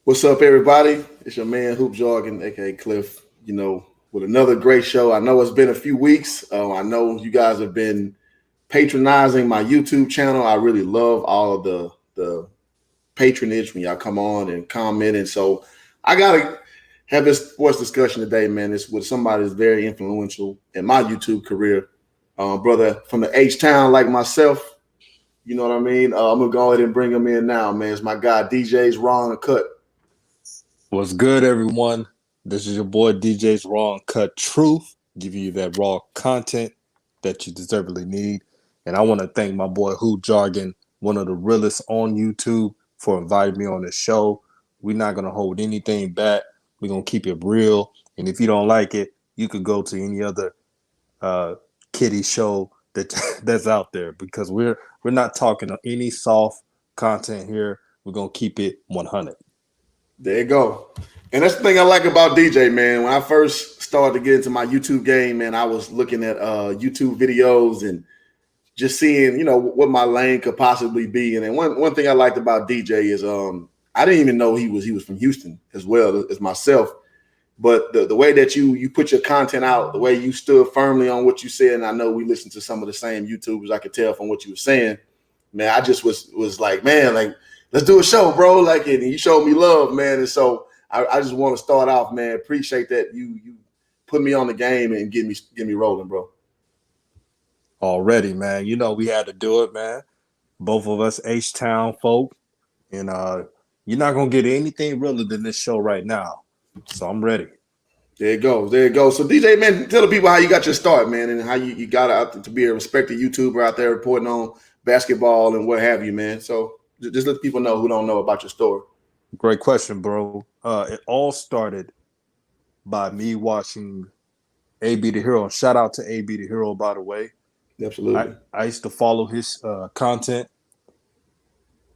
What's up, everybody? It's your man Hoop Jargon, aka Cliff. With another great show. I know it's been a few weeks. I know you guys have been patronizing my YouTube channel. I really love all of the patronage when y'all come on and comment. And so I gotta have this sports discussion today, man. It's with somebody that's very influential in my YouTube career, brother from the H Town like myself. You know what I mean? I'm gonna go ahead and bring him in now, man. It's my guy DJ's Raw and Cut. What's good, everyone? This is your boy DJ's Raw and Cut Truth, giving you that raw content that you deservedly need. And I want to thank my boy Hoop Jargon, one of the realest on YouTube, for inviting me on this show. We're not going to hold anything back. We're going to keep it real. And if you don't like it, you could go to any other kiddie show that's out there, because we're not talking any soft content here. We're going to keep it 100. There you go. And that's the thing I like about DJ, man. When I first started to get into my YouTube game, man, I was looking at YouTube videos and just seeing, what my lane could possibly be. And then one thing I liked about DJ is I didn't even know he was from Houston as well as myself. But the way that you put your content out, the way you stood firmly on what you said, and I know we listened to some of the same YouTubers, I could tell from what you were saying, man, I just was like, man, like, let's do a show, bro. Like, and you showed me love, man. And so I just want to start off, man. Appreciate that you put me on the game and get me rolling, bro. Already, man. We had to do it, man. Both of us H-Town folk. And you're not going to get anything realer than this show right now. So I'm ready. There you go. So DJ, man, tell the people how you got your start, man, and how you got out to be a respected YouTuber out there reporting on basketball and what have you, man. So just let people know who don't know about your story. Great question, bro. It all started by me watching AB the Hero. Shout out to AB the Hero, by the way. Absolutely. I used to follow his content.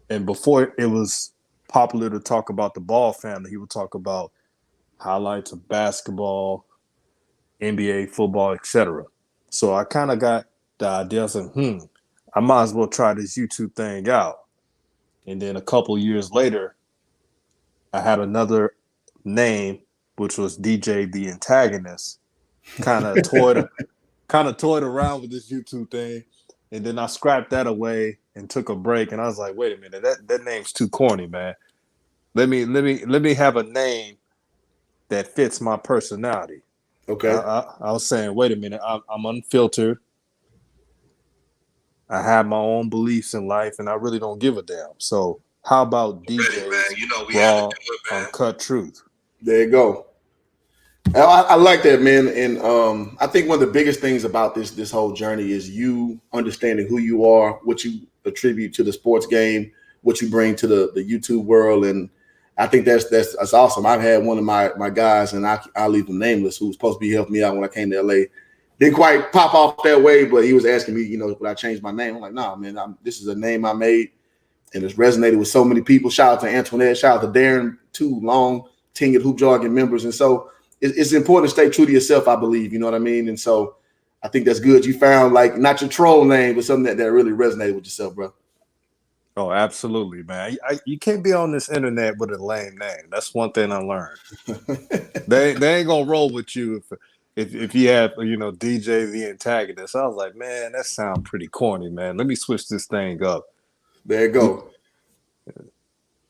And before it was popular to talk about the Ball family, he would talk about highlights of basketball, NBA, football, etc. So I kind of got the idea, I said, I might as well try this YouTube thing out. And then a couple years later, I had another name, which was DJ the Antagonist. Kind of toyed around with this YouTube thing, and then I scrapped that away and took a break. And I was like, wait a minute, that name's too corny, man. Let me have a name that fits my personality. Okay. I was saying, wait a minute, I'm unfiltered. I have my own beliefs in life, and I really don't give a damn. So how about DJ's Raw Uncut Truth? There you go. I like that, man. And I think one of the biggest things about this whole journey is you understanding who you are, what you attribute to the sports game, what you bring to the YouTube world. And I think that's awesome. I've had one of my guys, and I'll leave him nameless, who was supposed to be helping me out when I came to LA. Didn't quite pop off that way, but he was asking me, would I change my name? I'm like, nah, man, this is a name I made, and it's resonated with so many people. Shout out to Antoinette, shout out to Darren, two long tenured Hoop Jargon members. And so it's important to stay true to yourself, I believe, you know what I mean? And so I think that's good. You found, like, not your troll name, but something that really resonated with yourself, bro. Oh, absolutely, man. You can't be on this internet with a lame name. That's one thing I learned. they ain't gonna roll with you if you have, DJ the Antagonist. I was like, man, that sounds pretty corny, man. Let me switch this thing up. There you go.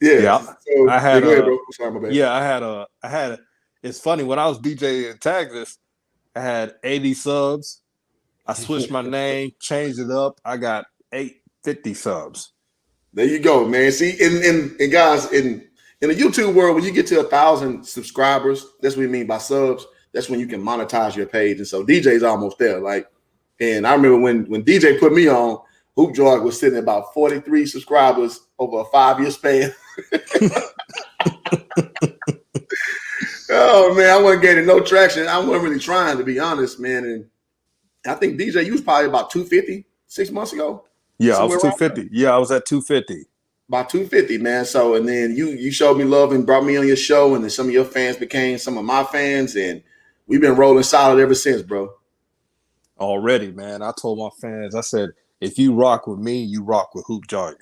Yeah. So, I had I had it's funny, when I was DJ Antagonist, I had 80 subs. I switched my name, changed it up. I got 850 subs. There you go, man. See, and guys, in the YouTube world, when you get to 1,000 subscribers, that's what we mean by subs. That's when you can monetize your page. And so DJ's almost there. Like, and I remember when DJ put me on, Hoop Jargon was sitting at about 43 subscribers over a 5-year span. Oh man, I wasn't getting no traction. I wasn't really trying, to be honest, man. And I think DJ, you was probably about 250 6 months ago. Yeah, I was 250. Yeah, I was at 250. About 250, man. So, and then you showed me love and brought me on your show, and then some of your fans became some of my fans, and we've been rolling solid ever since, bro. Already, man. I told my fans, I said, if you rock with me, you rock with Hoop Jargon.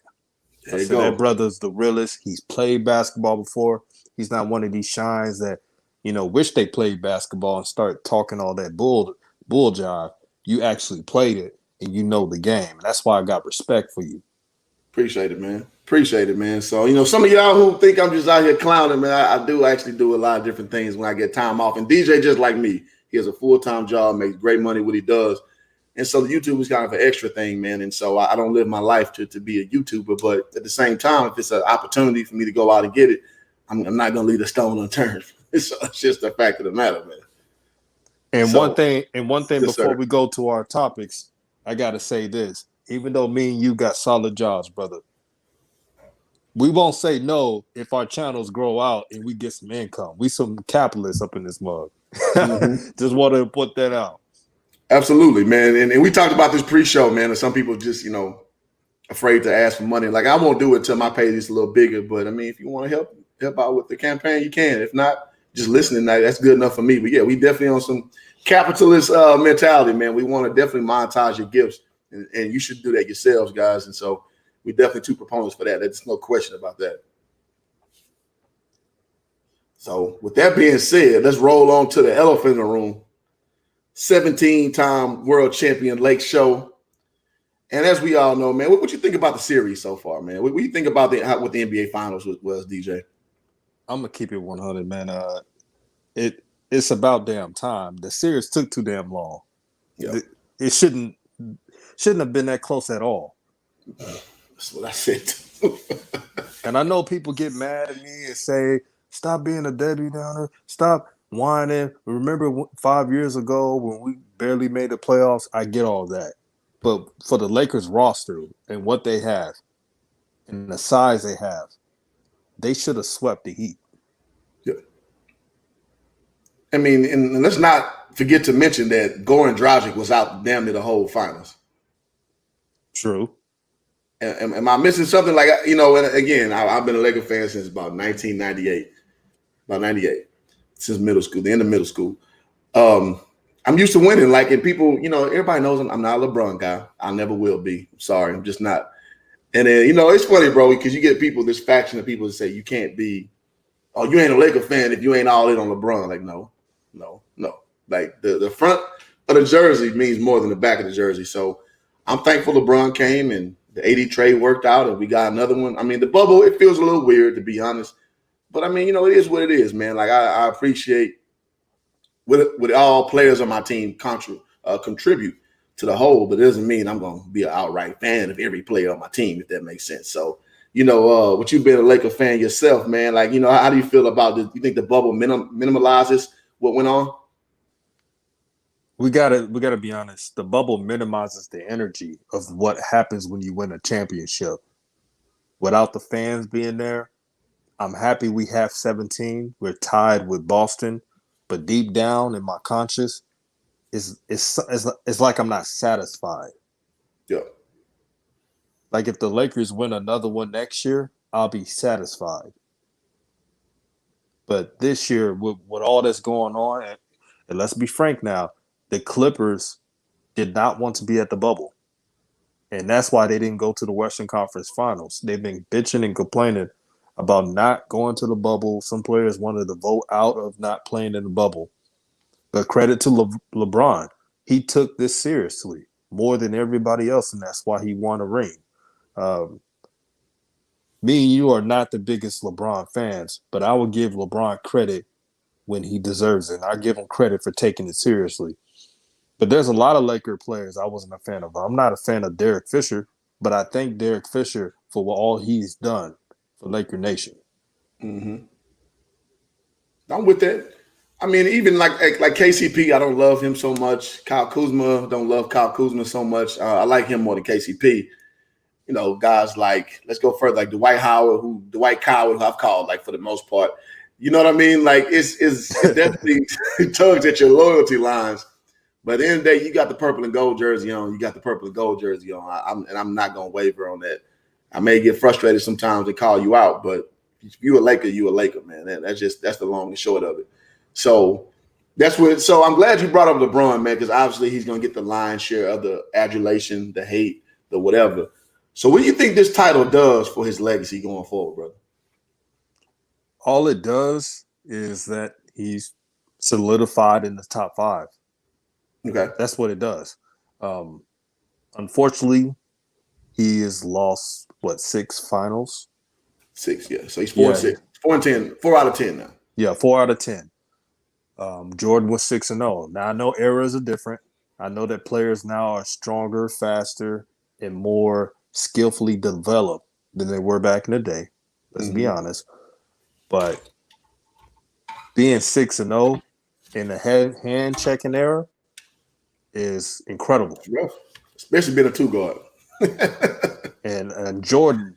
There I you said that go. brother's the realest. He's played basketball before. He's not one of these shines that, wish they played basketball and start talking all that bull jive. You actually played it and you know the game. And that's why I got respect for you. Appreciate it, man. Appreciate it, man. So, some of y'all who think I'm just out here clowning, man, I do actually do a lot of different things when I get time off. And DJ, just like me, he has a full-time job, makes great money what he does. And so the YouTube is kind of an extra thing, man. And so I don't live my life to be a YouTuber. But at the same time, if it's an opportunity for me to go out and get it, I'm not going to leave a stone unturned. It's just the fact of the matter, man. And So, one thing yes, before sir. we go to our topics, I got to say this. Even though me and you got solid jobs, brother, we won't say no if our channels grow out and we get some income. We some capitalists up in this mug. Mm-hmm. Just want to put that out. Absolutely, man. And we talked about this pre-show, man. And some people just, afraid to ask for money. Like, I won't do it until my page is a little bigger. But I mean, if you want to help out with the campaign, you can. If not, just listening, that's good enough for me. But yeah, we definitely on some capitalist mentality, man. We want to definitely monetize your gifts, and you should do that yourselves, guys. And so we definitely two proponents for that. There's no question about that. So with that being said, let's roll on to the elephant in the room. 17-time world champion Lake Show. And as we all know, man, what you think about the series so far, man? What do you think about what the NBA Finals was, DJ? I'm gonna keep it 100, man. It's about damn time. The series took too damn long. Yeah, It shouldn't have been that close at all. that's what I said. And I know people get mad at me and say, "Stop being a Debbie Downer. Stop whining." Remember 5 years ago when we barely made the playoffs? I get all that, but for the Lakers roster and what they have and the size they have, they should have swept the Heat. Yeah. I mean, and let's not forget to mention that Goran Dragic was out damn near the whole finals. True. Am I missing something? Like, and again, I've been a Laker fan since about 1998, about 98, since middle school, the end of middle school. I'm used to winning. Like, and people, everybody knows I'm not a LeBron guy. I never will be. I'm sorry, I'm just not. And then, it's funny, bro, because you get people, this faction of people that say you can't be, oh, you ain't a Laker fan if you ain't all in on LeBron. Like, no. Like, the front of the jersey means more than the back of the jersey. So I'm thankful LeBron came and the 80 trade worked out and we got another one. I mean, the bubble, it feels a little weird, to be honest. But, I mean, it is what it is, man. Like, I appreciate with all players on my team contribute to the whole, but it doesn't mean I'm going to be an outright fan of every player on my team, if that makes sense. So, what you've been a Laker fan yourself, man, like, how do you feel about this? You think the bubble minimalizes what went on? We gotta be honest. The bubble minimizes the energy of what happens when you win a championship. Without the fans being there, I'm happy we have 17. We're tied with Boston, but deep down in my conscience, it's like I'm not satisfied. Yeah. Like if the Lakers win another one next year, I'll be satisfied. But this year, with all that's going on, and let's be frank now, the Clippers did not want to be at the bubble. And that's why they didn't go to the Western Conference Finals. They've been bitching and complaining about not going to the bubble. Some players wanted to vote out of not playing in the bubble. But credit to LeBron. He took this seriously more than everybody else, and that's why he won a ring. Um, Me and you are not the biggest LeBron fans, but I will give LeBron credit when he deserves it. And I give him credit for taking it seriously. But there's a lot of Laker players I wasn't a fan of. I'm not a fan of Derek Fisher, but I thank Derek Fisher for all he's done for Laker Nation. Mm-hmm. I'm with that. I mean, even like KCP, I don't love him so much. Kyle Kuzma, don't love Kyle Kuzma so much. I like him more than KCP. Guys like, let's go further, like Dwight Coward, who I've called, like, for the most part. You know what I mean? Like, it definitely tugs at your loyalty lines. But at the end of the day, you got the purple and gold jersey on. I'm not going to waver on that. I may get frustrated sometimes to call you out, but if you a Laker, man. That's the long and short of it. So so I'm glad you brought up LeBron, man, because obviously he's going to get the lion's share of the adulation, the hate, the whatever. So what do you think this title does for his legacy going forward, brother? All it does is that he's solidified in the top 5. Okay. That's what it does. Unfortunately, he has lost 6 finals. 6, yeah. So he's 4 Yeah, and 6, 4 and 10, 4 out of 10 now. Yeah, 4 out of 10. Jordan was 6-0. Now I know eras are different. I know that players now are stronger, faster, and more skillfully developed than they were back in the day. Let's be honest. But being 6-0 in the hand checking era is incredible. It's rough, especially being a 2 guard. And Jordan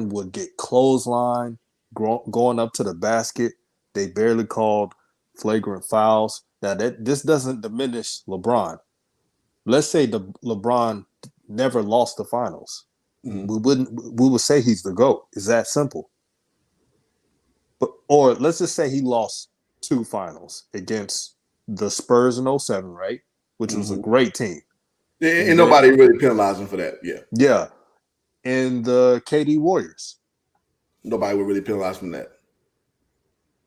would get clothesline going up to the basket. They barely called flagrant fouls. Now this doesn't diminish LeBron. Let's say LeBron never lost the finals. We would say he's the GOAT. It's that simple. Or let's just say he lost 2 finals against the Spurs in 07, right? Which was a great team. And nobody really penalized him for that. Yeah. Yeah. And the KD Warriors. Nobody would really penalize him for that.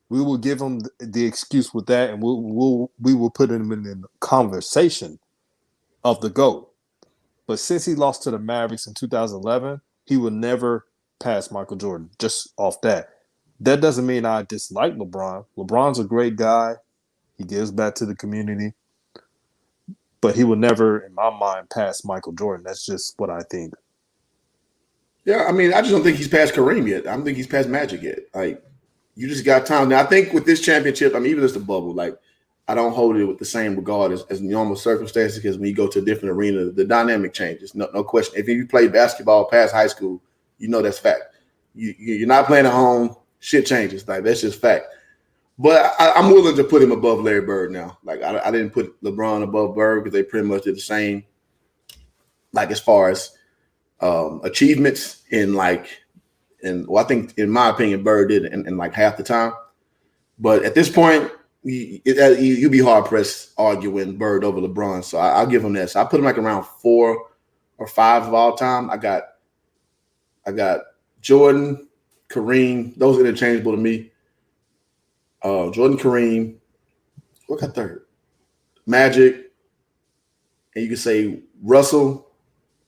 We will give him the excuse with that, and we will put him in the conversation of the GOAT. But since he lost to the Mavericks in 2011, he will never pass Michael Jordan, just off that. That doesn't mean I dislike LeBron. LeBron's a great guy. He gives back to the community. But he will never, in my mind, pass Michael Jordan. That's just what I think. Yeah, I mean, I just don't think he's past Kareem yet. I don't think he's past Magic yet. Like, you just got time. Now, I think with this championship, I mean, even as the bubble, like, I don't hold it with the same regard as normal circumstances because when you go to a different arena, the dynamic changes. No question. If you play basketball past high school, you know that's fact. You're not playing at home, shit changes. Like, that's just fact. But I'm willing to put him above Larry Bird now. Like, I didn't put LeBron above Bird because they pretty much did the same. Like, as far as achievements I think, in my opinion, Bird did in like half the time. But at this point, you'd be hard pressed arguing Bird over LeBron. So I'll give him that. So I put him like around 4 or 5 of all time. I got Jordan, Kareem. Those are interchangeable to me. Jordan, Kareem. What got third? Magic. And you could say Russell,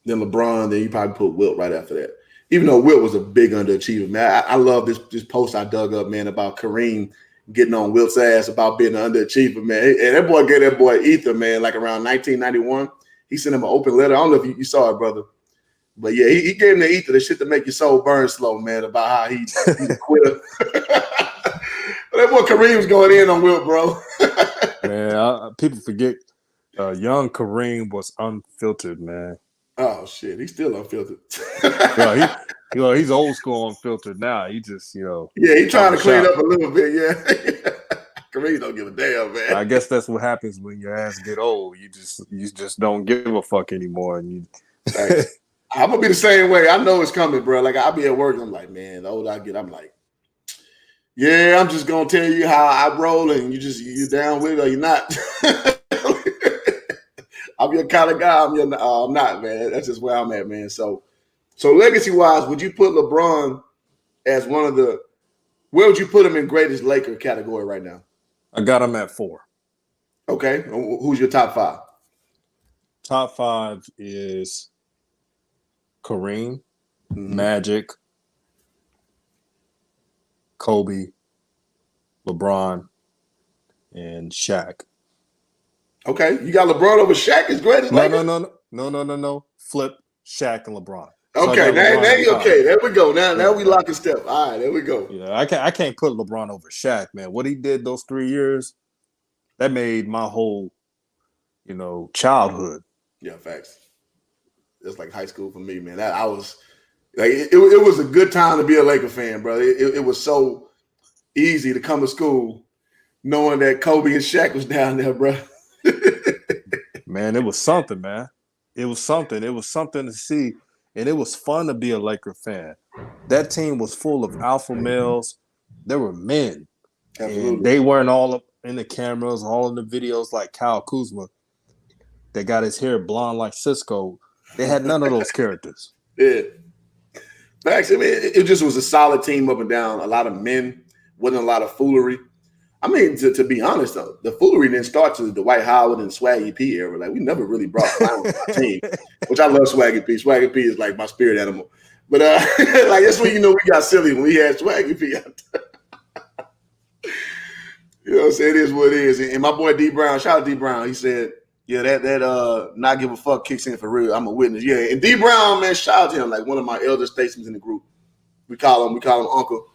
then LeBron, then you probably put Wilt right after that. Even though Wilt was a big underachiever, man. I love this post I dug up, man, about Kareem getting on Wilt's ass about being an underachiever, man. And that boy gave that boy ether, man, like around 1991. He sent him an open letter. I don't know if you saw it, brother. But, yeah, he gave him the ether, the shit to make your soul burn slow, man, about how he's a quitter. That boy Kareem was going in on Wilt, bro. Man, people forget young Kareem was unfiltered, man. Oh, shit. He's still unfiltered. He's old school unfiltered now. He just, Yeah, he's trying to clean up a little bit, yeah. Kareem don't give a damn, man. I guess that's what happens when your ass get old. You just don't give a fuck anymore. And I'm gonna be the same way. I know it's coming, bro. Like, I'll be at work, and I'm like, man, the older I get, I'm like, yeah, I'm just gonna tell you how I roll, and you down with it or you're not. I'm your kind of guy. I'm not, man. That's just where I'm at, man. So legacy-wise, would you put LeBron as one of the – where would you put him in greatest Laker category right now? I got him at 4. Okay. Who's your top 5? Top 5 is Kareem, Magic, Kobe, LeBron, and Shaq. Okay. You got LeBron over Shaq as greatest Laker? No. Flip Shaq and LeBron. Okay, okay. There we go. Now we lock in step. All right, there we go. Yeah, I can't put LeBron over Shaq, man. What he did those 3 years, that made my whole, childhood. Yeah, facts. It's like high school for me, man. I was like, it was a good time to be a Laker fan, bro. It was so easy to come to school knowing that Kobe and Shaq was down there, bro. Man, it was something, man. It was something. It was something to see. And it was fun to be a Laker fan. That team was full of alpha males. There were men. Absolutely. And they weren't all up in the cameras, all in the videos like Kyle Kuzma. That got his hair blonde like Cisco. They had none of those characters. Yeah. Facts. I mean, it just was a solid team up and down. A lot of men, wasn't a lot of foolery. I mean, to be honest though, the foolery didn't start to the Dwight Howard and Swaggy P era. Like we never really brought clowns to our team, which I love Swaggy P. Swaggy P is like my spirit animal. But like that's when you know we got silly when we had Swaggy P out there. You know what I'm saying? It is what it is. And my boy D Brown, shout out D Brown, he said, yeah, that not give a fuck kicks in for real. I'm a witness. Yeah. And D Brown, man, shout out to him, like one of my elder statesmen in the group. We call him Uncle.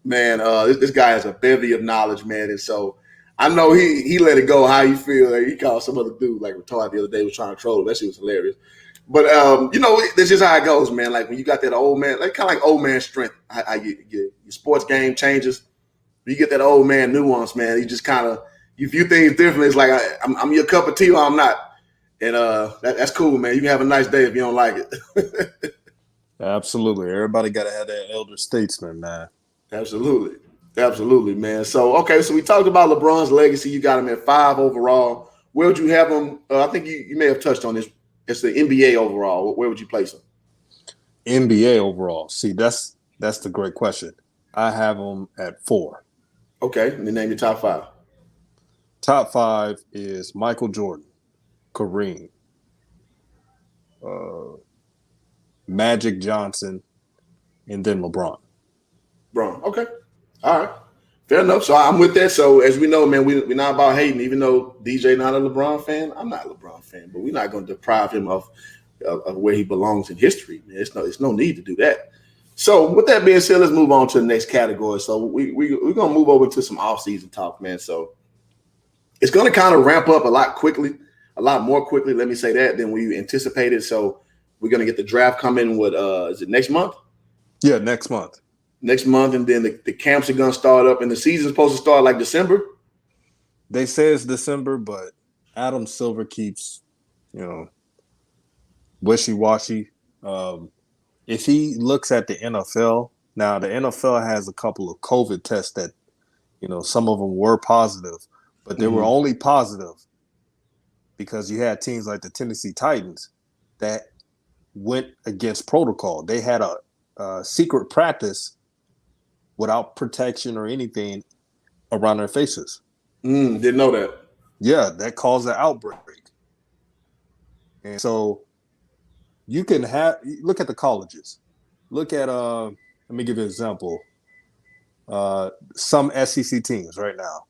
Man, this guy has a bevy of knowledge, man. And so I know he let it go how you feel. Like, he called some other dude like retarded the other day, was trying to troll him. That shit was hilarious. But you know, that's just how it goes, man. Like when you got that old man, like kind of like old man strength. How your sports game changes. You get that old man nuance, man. You just kind of you view things differently. It's like I'm your cup of tea or I'm not, and that's cool, man. You can have a nice day if you don't like it. Absolutely, everybody got to have that elder statesman, man. Absolutely, man. So okay, so we talked about LeBron's legacy. You got him at 5 overall. Where would you have him? I think you may have touched on this. It's the NBA overall. Where would you place him? NBA overall. See, that's the great question. I have him at 4. Okay, and then name your top 5. Top 5 is Michael Jordan, Kareem, Magic Johnson, and then LeBron. Okay. All right. Fair enough. So I'm with that. So as we know, man, we're not about hating. Even though DJ not a LeBron fan, I'm not a LeBron fan, but we're not going to deprive him of where he belongs in history. Man, it's no need to do that. So with that being said, let's move on to the next category. So we're going to move over to some offseason talk, man. So it's going to kind of ramp up a lot more quickly, let me say that, than we anticipated. So we're going to get the draft coming with, is it next month? Yeah, next month. And then the camps are going to start up, and the season's supposed to start like December. They say it's December, but Adam Silver keeps, wishy-washy. If he looks at the NFL, now the NFL has a couple of COVID tests that, some of them were positive, but they were only positive because you had teams like the Tennessee Titans that went against protocol. They had a secret practice without protection or anything around their faces. Didn't know that. Yeah, that caused an outbreak. And so you can look at the colleges. Look at, let me give you an example. Some SEC teams right now,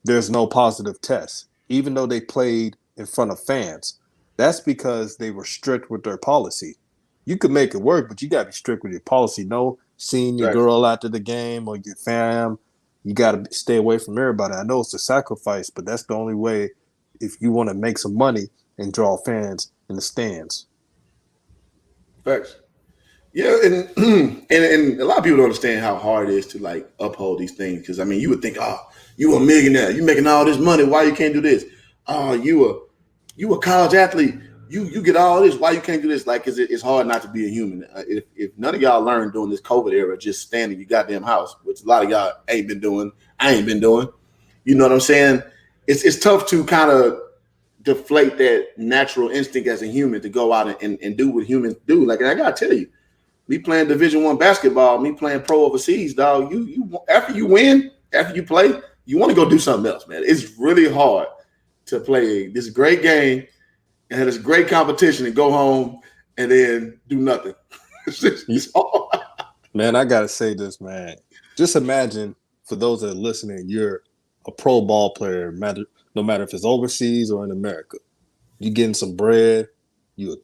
there's no positive tests, even though they played in front of fans. That's because they were strict with their policy. You could make it work, but you got to be strict with your policy. No seeing your girl after the game or your fam. You got to stay away from everybody. I know it's a sacrifice, but that's the only way if you want to make some money and draw fans in the stands. Facts. Yeah, and a lot of people don't understand how hard it is to like uphold these things. Because I mean, you would think, oh, you a millionaire, you making all this money, why you can't do this? Oh, you a college athlete, you get all this, why you can't do this? Like, cause it's hard not to be a human. If none of y'all learned during this COVID era, just stand in your goddamn house, which a lot of y'all ain't been doing, I ain't been doing. You know what I'm saying? It's tough to kind of deflate that natural instinct as a human to go out and do what humans do. Like, and I gotta tell you, me playing Division I basketball, me playing pro overseas, dog. You after you win, after you play, you want to go do something else, man. It's really hard to play this great game and have this great competition and go home and then do nothing. It's hard. Man, I gotta say this, man. Just imagine, for those that are listening, you're a pro ball player, no matter if it's overseas or in America. You're getting some bread, you're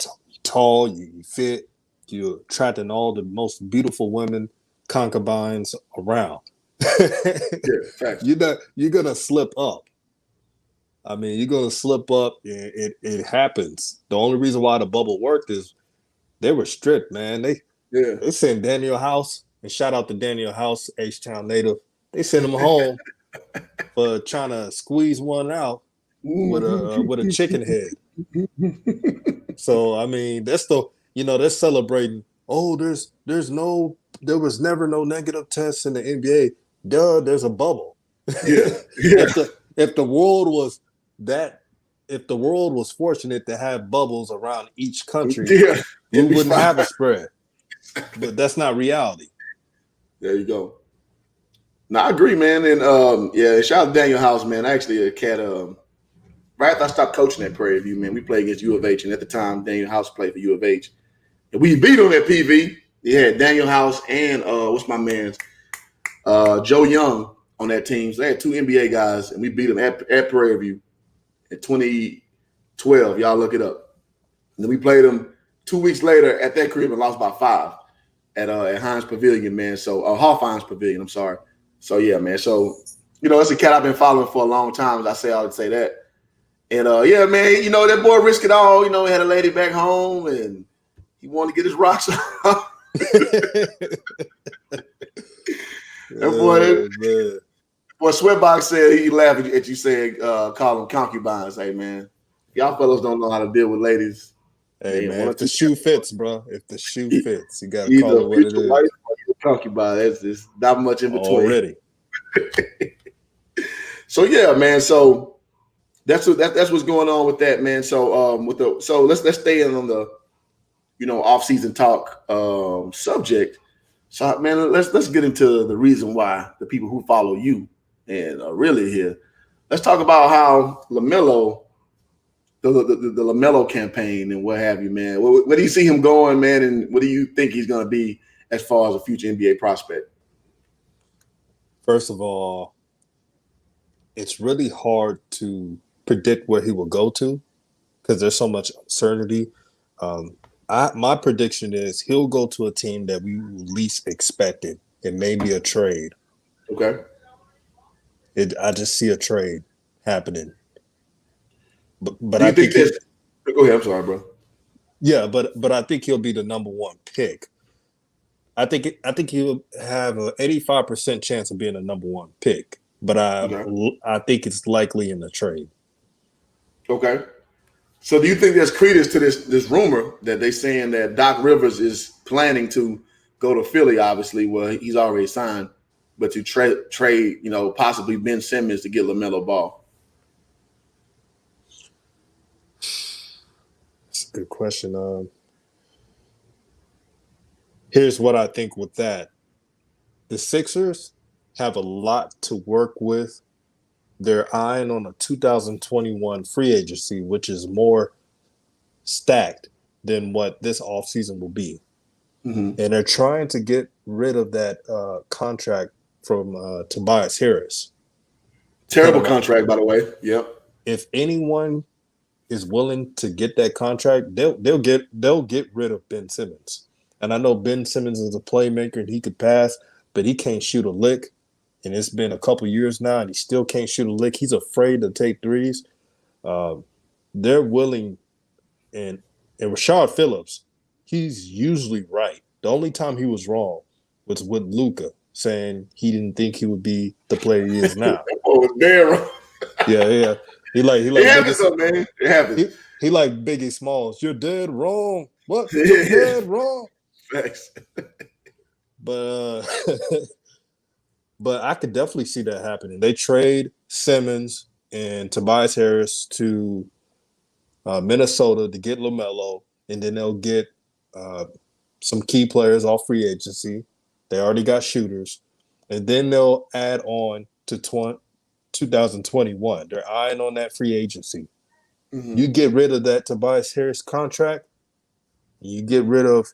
tall, you fit, you're attracting all the most beautiful women, concubines around. Yeah, you're gonna slip up. I mean, you're gonna slip up. It happens. The only reason why the bubble worked is they were strict, man. They sent Daniel House, and shout out to Daniel House, H-Town native. They sent him home for trying to squeeze one out with a chicken head. So I mean, they're celebrating. Oh, there was never no negative tests in the NBA. Duh, there's a bubble. Yeah. If the world was fortunate to have bubbles around each country, We wouldn't have a spread. But that's not reality. There you go. No, I agree, man. And yeah, shout out to Daniel House, man. I actually had right after I stopped coaching at Prairie View, man, we played against U of H, and at the time, Daniel House played for U of H, and we beat him at PV. He had Daniel House and what's my man's Joe Young on that team. So they had two NBA guys, and we beat them at Prairie View in 2012. Y'all look it up. And then we played them 2 weeks later at that crib and lost by 5 at Hines Pavilion, man. So Hoff Hines Pavilion. I'm sorry. So yeah, man. So it's a cat I've been following for a long time. As I say, I would say that. And yeah, man, that boy risked it all. He had a lady back home, and he wanted to get his rocks off. That boy Sweatbox said he laughed at you saying call them concubines. Hey man, y'all fellas don't know how to deal with ladies. Hey man, if the shoe fits, bro. If the shoe fits, you gotta call it what it is. Wife or concubine. That's just not much in between. Already. So yeah, man. So that's what's going on with that, man. So let's stay in on the off-season talk subject. So man, let's get into the reason why the people who follow you and are really here. Let's talk about how Lamelo, the Lamelo campaign and what have you, man. Where do you see him going, man? And what do you think he's going to be as far as a future NBA prospect? First of all, it's really hard to predict where he will go to because there's so much uncertainty. My prediction is he'll go to a team that we least expected. It may be a trade. Okay. I just see a trade happening. But I think this. Go ahead. I'm sorry, bro. Yeah, but I think he'll be the number one pick. I think he'll have an 85% chance of being a number one pick. But I think it's likely in the trade. Okay. So do you think there's credence to this rumor that they're saying that Doc Rivers is planning to go to Philly, obviously, where he's already signed, but to trade, possibly Ben Simmons to get LaMelo Ball? That's a good question. Here's what I think with that. The Sixers have a lot to work with. They're eyeing on a 2021 free agency, which is more stacked than what this offseason will be. Mm-hmm. And they're trying to get rid of that contract from Tobias Harris. Terrible contract, by the way. Yep. If anyone is willing to get that contract, they'll get rid of Ben Simmons. And I know Ben Simmons is a playmaker and he could pass, but he can't shoot a lick. And it's been a couple years now, and he still can't shoot a lick. He's afraid to take threes. They're willing, and Rashard Phillips, he's usually right. The only time he was wrong was with Luka, saying he didn't think he would be the player he is now. Oh, damn. Yeah. He like it happens, man. It happens. He like Biggie Smalls. You're dead wrong. What? You're dead wrong. Thanks. But I could definitely see that happening. They trade Simmons and Tobias Harris to Minnesota to get LaMelo, and then they'll get some key players off free agency. They already got shooters. And then they'll add on to 2021. They're eyeing on that free agency. Mm-hmm. You get rid of that Tobias Harris contract. You get rid of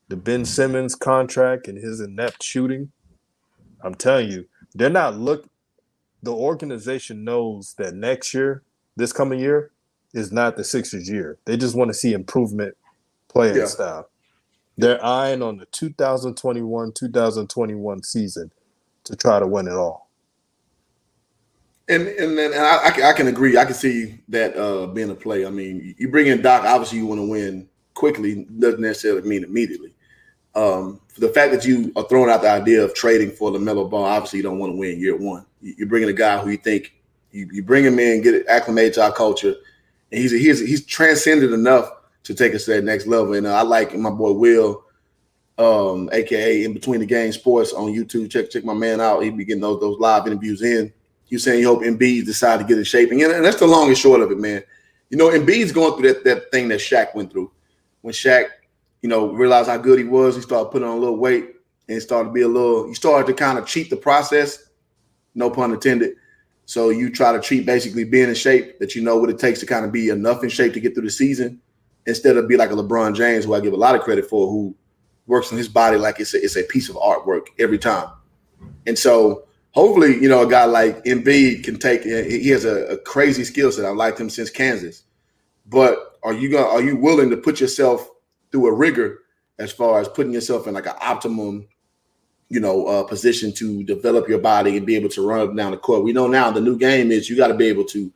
the Ben Simmons contract and his inept shooting. I'm telling you, they're not the organization knows that next year, this coming year, is not the Sixers' year. They just want to see improvement playing style. They're eyeing on the 2021 season to try to win it all. And I can agree. I can see that being a play. I mean, you bring in Doc, obviously you want to win quickly, doesn't necessarily mean immediately. The fact that you are throwing out the idea of trading for LaMelo Ball, obviously you don't want to win year one. You're bringing a guy who you think you bring him in, get acclimated to our culture, and he's transcended enough to take us to that next level. And I like my boy Will, aka In Between the Game Sports on YouTube. Check my man out. He be getting those live interviews in. He was saying he hope Embiid decide to get in shape, and that's the long and short of it, man. Embiid's going through that thing that Shaq went through when Shaq realized how good he was. He started putting on a little weight and it started to be you started to kind of cheat the process, no pun intended. So you try to treat basically being in shape that you know what it takes to kind of be enough in shape to get through the season instead of be like a LeBron James, who I give a lot of credit for, who works on his body like it's a piece of artwork every time. And so hopefully, a guy like Embiid can he has a crazy skill set. I've liked him since Kansas. But are you willing to put yourself through a rigor as far as putting yourself in like an optimum, position to develop your body and be able to run up and down the court? We know now the new game is you got to be able to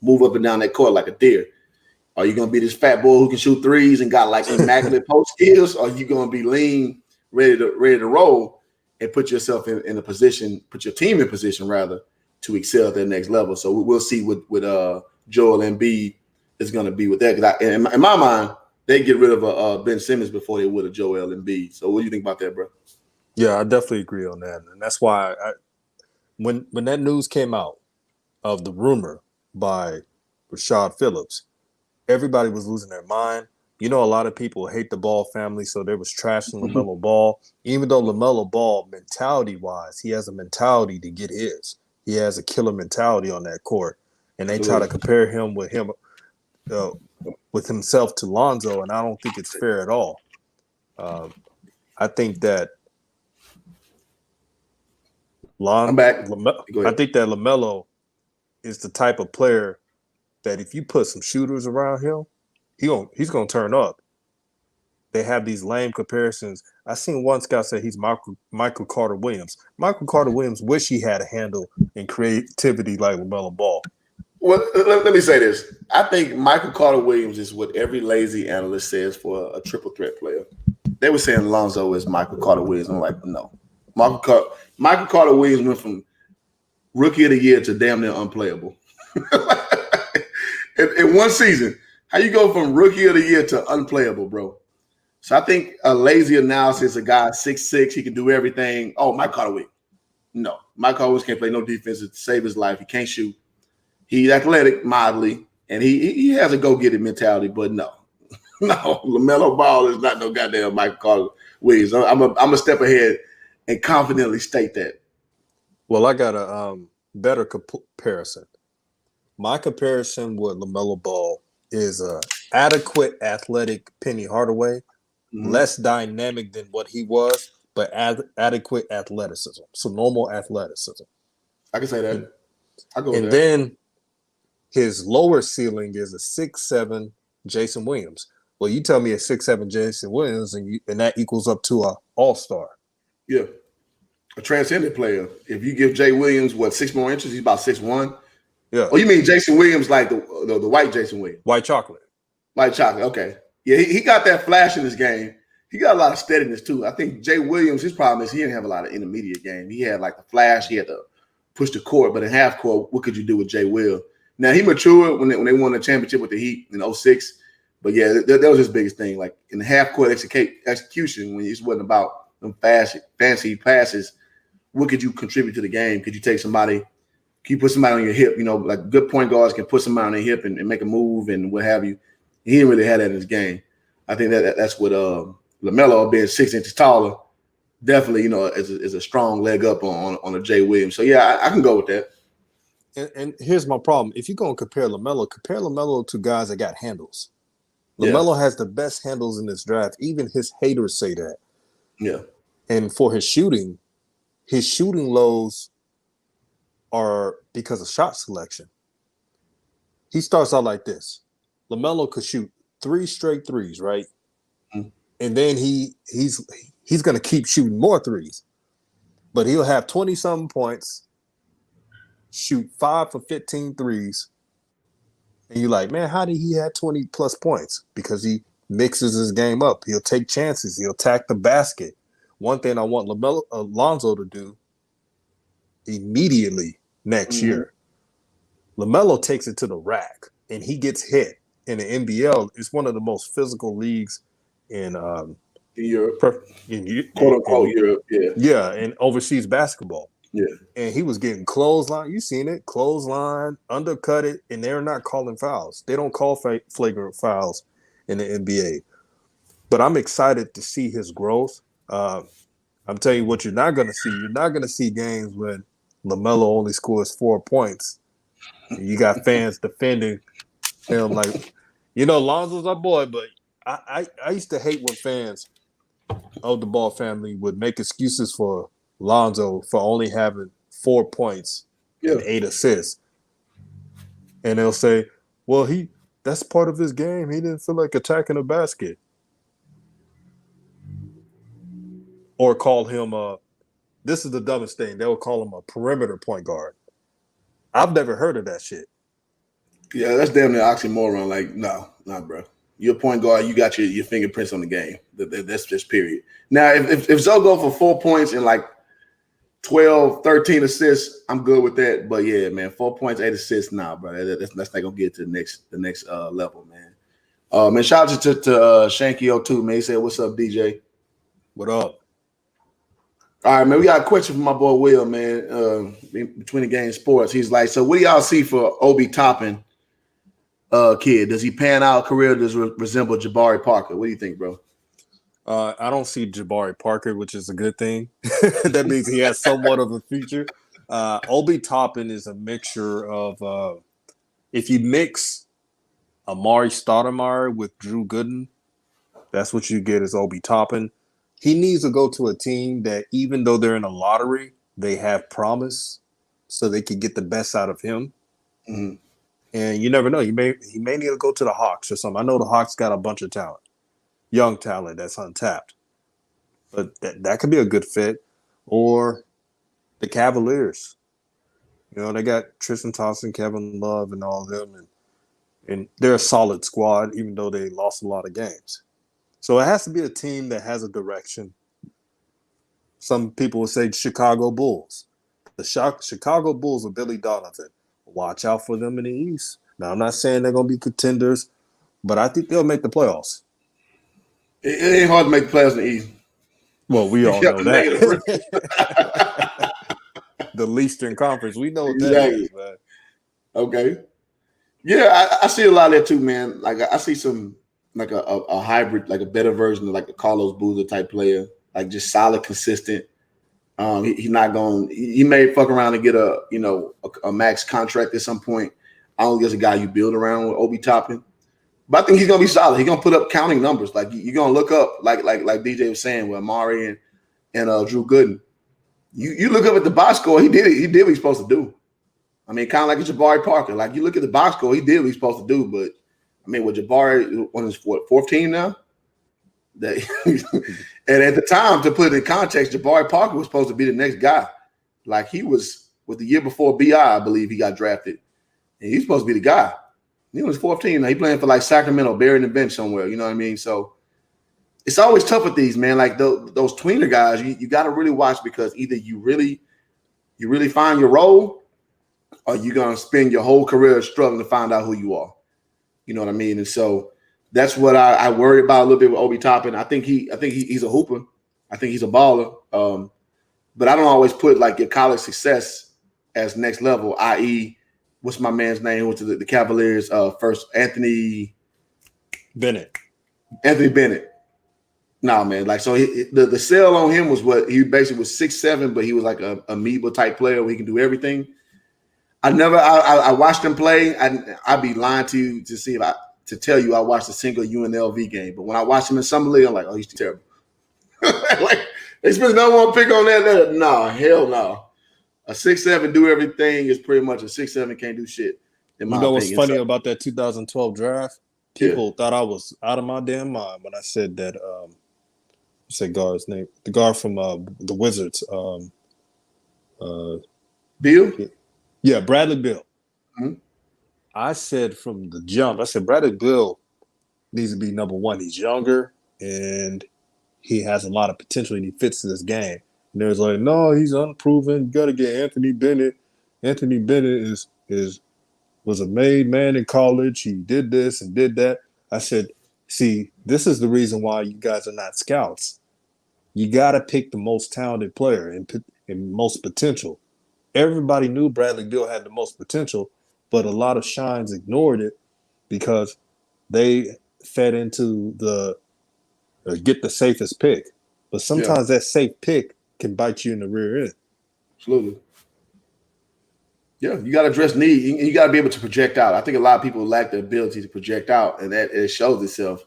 move up and down that court like a deer. Are you going to be this fat boy who can shoot threes and got like immaculate post skills? Or are you going to be lean, ready to roll and put yourself in a position, put your team in position rather to excel at that next level? So we'll see what Joel Embiid is going to be with that. Because in my mind, they get rid of Ben Simmons before they would have Joel Embiid. So what do you think about that, bro? Yeah, I definitely agree on that, and that's why when that news came out of the rumor by Rashad Phillips, everybody was losing their mind. A lot of people hate the Ball family, so they was trashing Lamelo Ball. Even though Lamelo Ball, mentality-wise, he has a mentality to get his. He has a killer mentality on that court, and they try to compare him with himself to Lonzo, and I don't think it's fair at all. I think that I'm back. I think that Lamelo is the type of player that if you put some shooters around him, he's gonna turn up. They have these lame comparisons. I seen one scout say he's Michael Carter Williams. Michael Carter Williams wish he had a handle and creativity like Lamelo Ball. Well, let me say this. I think Michael Carter Williams is what every lazy analyst says for a triple threat player. They were saying Lonzo is Michael Carter Williams. I'm like, no. Michael Carter Williams went from rookie of the year to damn near unplayable. in one season, how you go from rookie of the year to unplayable, bro? So I think a lazy analysis, a guy 6'6", he can do everything. Oh, Michael Carter Williams. No. Michael Carter Williams can't play no defense to save his life. He can't shoot. He's athletic, mildly, and he has a go-get-it mentality, but no. No, LaMelo Ball is not no goddamn Michael Carter Williams. I'm a step ahead and confidently state that. Well, I got a better comparison. My comparison with LaMelo Ball is a adequate athletic Penny Hardaway, less dynamic than what he was, but adequate athleticism. So normal athleticism. I can say that. I go with that. And then his lower ceiling is a 6'7" Jason Williams. Well, you tell me a 6'7" Jason Williams, and that equals up to an all-star. Yeah. A transcendent player. If you give Jay Williams, 6 more inches, he's about 6'1". Yeah. Oh, you mean Jason Williams like the white Jason Williams? White chocolate. White chocolate, okay. Yeah, he got that flash in his game. He got a lot of steadiness, too. I think Jay Williams, his problem is he didn't have a lot of intermediate game. He had like the flash. He had to push the court, but in half court, what could you do with Jay Will? Now, he matured when they won the championship with the Heat in 2006. But, yeah, that was his biggest thing. Like, in the half-court execution, when it just wasn't about them fancy passes, what could you contribute to the game? Could you take somebody – can you put somebody on your hip? Like good point guards can put somebody on their hip and make a move and what have you. He didn't really have that in his game. I think that's what LaMelo, being 6 inches taller, definitely, is a strong leg up on a Jay Williams. So, yeah, I can go with that. And here's my problem. If you're going to compare LaMelo to guys that got handles. LaMelo has the best handles in this draft. Even his haters say that. Yeah. And for his shooting lows are because of shot selection. He starts out like this. LaMelo could shoot 3 straight threes, right? Mm-hmm. And then he's going to keep shooting more threes. But he'll have 20-something points, shoot 5 for 15 threes. And you're like, man, how did he have 20-plus points? Because he mixes his game up. He'll take chances. He'll attack the basket. One thing I want Lonzo to do immediately next year, LaMelo takes it to the rack, and he gets hit. In the NBL, it's one of the most physical leagues in Europe. Quote-unquote Europe, yeah. Yeah, in overseas basketball. Yeah. And he was getting clothesline. You seen it. Clothesline, undercut it, and they're not calling fouls. They don't call flagrant fouls in the NBA. but I'm excited to see his growth. I'm telling you what you're not going to see. You're not going to see games when LaMelo only scores 4 points. And you got fans defending him like, Lonzo's our boy, but I used to hate when fans of the Ball family would make excuses for Lonzo for only having 4 points Yeah. and 8 assists. And they'll say, well, that's part of his game. He didn't feel like attacking a basket. Or call him this is the dumbest thing. They'll call him a perimeter point guard. I've never heard of that shit. Yeah, that's damn near oxymoron. Like, no, nah, bro. You're a point guard. You got your fingerprints on the game. That's just period. Now, if Zoe go for 4 points and like 12, 13 assists, I'm good with that. But yeah, man, 4 points, 8 assists, nah, bro. That's not gonna get to the next level, man. Man, shout out to Shanky 02, man. He said, "What's up, DJ?" What up? All right, man. We got a question from my boy Will, man. Between the game sports, he's like, "So what do y'all see for Obi Toppin, kid? Does he pan out career? Does resemble Jabari Parker? What do you think, bro?" I don't see Jabari Parker, which is a good thing. That means he has somewhat of a future. Obi Toppin is a mixture of if you mix Amari Stoudemire with Drew Gooden, that's what you get as Obi Toppin. He needs to go to a team that, even though they're in a lottery, they have promise, so they can get the best out of him. Mm-hmm. And you never know. He may need to go to the Hawks or something. I know the Hawks got a bunch of talent, young talent that's untapped, but that could be a good fit. Or the Cavaliers. They got Tristan Thompson, Kevin Love, and all of them, and they're a solid squad, even though they lost a lot of games. So it has to be a team that has a direction. Some people would say Chicago Bulls. The Chicago Bulls with Billy Donovan. Watch out for them in the East. Now, I'm not saying they're going to be contenders, but I think they'll make the playoffs. It ain't hard to make the playoffs in the East. Well, we all know that. The Eastern Conference. We know what Exactly. that is, man. Okay. Yeah, I see a lot of that too, man. Like I see some like a hybrid, like a better version of like a Carlos Boozer type player, like just solid, consistent. He's not going. He may fuck around and get a max contract at some point. I don't think there's a guy you build around with Obi Toppin, but I think he's gonna be solid. He's gonna put up counting numbers. Like you're gonna look up, like DJ was saying, with Amari and Drew Gooden. You look up at the box score. He did it. He did what he's supposed to do. I mean, kind of like a Jabari Parker. Like you look at the box score, he did what he's supposed to do. But I mean, with Jabari on his fourth team now, and at the time, to put it in context, Jabari Parker was supposed to be the next guy. Like he was with the year before I believe he got drafted, and he's supposed to be the guy. He was 14 now. He playing for like Sacramento, buried in the bench somewhere. You know what I mean? So it's always tough with these, man. Like those tweener guys, you got to really watch, because either you really find your role, or you're gonna spend your whole career struggling to find out who you are. You know what I mean? And so that's what I worry about a little bit with Obi Toppin. I think he's a hooper. I think he's a baller. But I don't always put like your college success as next level, i.e., what's my man's name? Who went to the Cavaliers first? Anthony Bennett. Nah, man. Like, so the sell on him was what he basically was 6'7", but he was like a amoeba type player where he can do everything. I watched him play. I'd be lying to you to tell you I watched a single UNLV game. But when I watched him in Summer League, I'm like, oh, he's terrible. Like, they spent no one pick on that. No, hell no. A 6'7" do everything is pretty much a 6'7" can't do shit. In my opinion. What's funny about that 2012 draft? People thought I was out of my damn mind when I said that. Say guard's name, the guard from the Wizards. Bill? Yeah, Bradley Beal. Mm-hmm. I said from the jump, Bradley Beal needs to be number one. He's younger and he has a lot of potential and he fits this game. And there's like, no, he's unproven. You got to get Anthony Bennett. Anthony Bennett was a made man in college. He did this and did that. I said, see, this is the reason why you guys are not scouts. You got to pick the most talented player and most potential. Everybody knew Bradley Beal had the most potential, but a lot of shines ignored it because they fed into the get the safest pick. But Yeah, sometimes that safe pick can bite you in the rear end. absolutely. Yeah, you got to address need, and you got to be able to project out. I think a lot of people lack the ability to project out, and that it shows itself.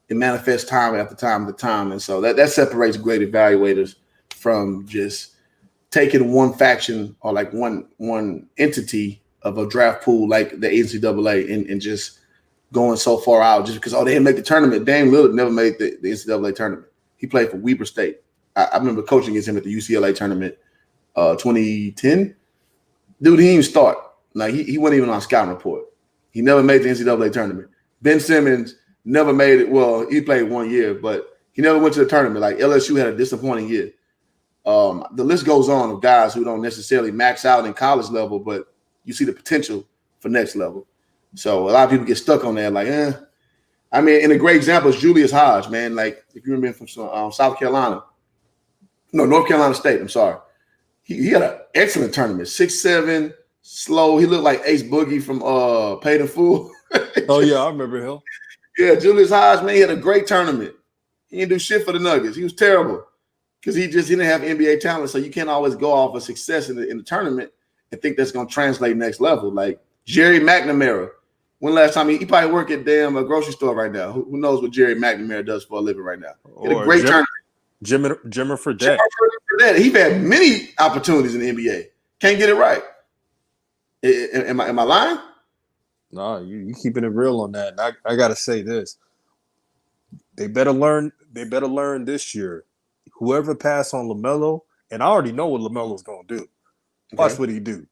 It manifests time after time after time, and so that separates great evaluators from just taking one faction or like one entity of a draft pool like the NCAA and just going so far out just because they didn't make the tournament. Dame Lillard never made the NCAA tournament. He played for Weber State. I remember coaching against him at the UCLA tournament, 2010. Dude, he didn't even start. Like he wasn't even on scouting report. He never made the NCAA tournament. Ben Simmons never made it. Well, he played 1 year, but he never went to the tournament. Like LSU had a disappointing year. The list goes on of guys who don't necessarily max out in college level, but you see the potential for next level. So a lot of people get stuck on that, like, I mean, and a great example is Julius Hodge, man. Like, if you remember from South Carolina, no, North Carolina State, I'm sorry. He had an excellent tournament, 6'7", slow. He looked like Ace Boogie from Paid in Full. Oh, yeah, I remember him. Yeah, Julius Hodge, man, he had a great tournament. He didn't do shit for the Nuggets. He was terrible because he didn't have NBA talent. So you can't always go off of success in the tournament and think that's going to translate next level. Like Jerry McNamara. When last time he probably work at damn a grocery store right now. Who knows what Jerry McNamara does for a living right now? He had a great tournament. Jimmer Fredette. He's had many opportunities in the NBA. Can't get it right. Am I lying? No, you keeping it real on that. And I gotta say this. They better learn this year. Whoever passed on LaMelo, and I already know what LaMelo's gonna do. Watch what he do.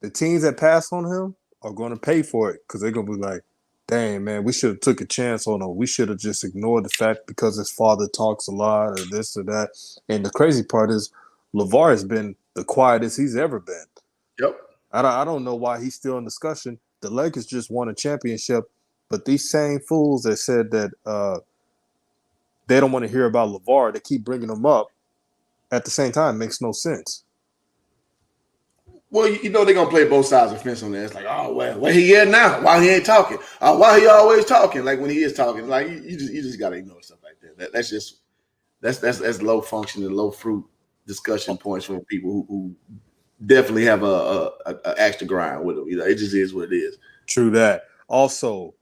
The teams that pass on him are gonna pay for it because they're gonna be like, dang, man, we should have took a chance on him. We should have just ignored the fact because his father talks a lot or this or that. And the crazy part is LeVar has been the quietest he's ever been. Yep. I don't know why he's still in discussion. The Lakers just won a championship, but these same fools that said that they don't want to hear about LeVar, they keep bringing him up at the same time. Makes no sense. Well, you know they're gonna play both sides of the fence on that. It's like, oh well, where he at now? Why he ain't talking? Why he always talking? Like when he is talking, like you just gotta ignore stuff like that. That's low functioning, low fruit discussion points for people who definitely have a axe to grind with them. You know, it just is what it is. True that. Also,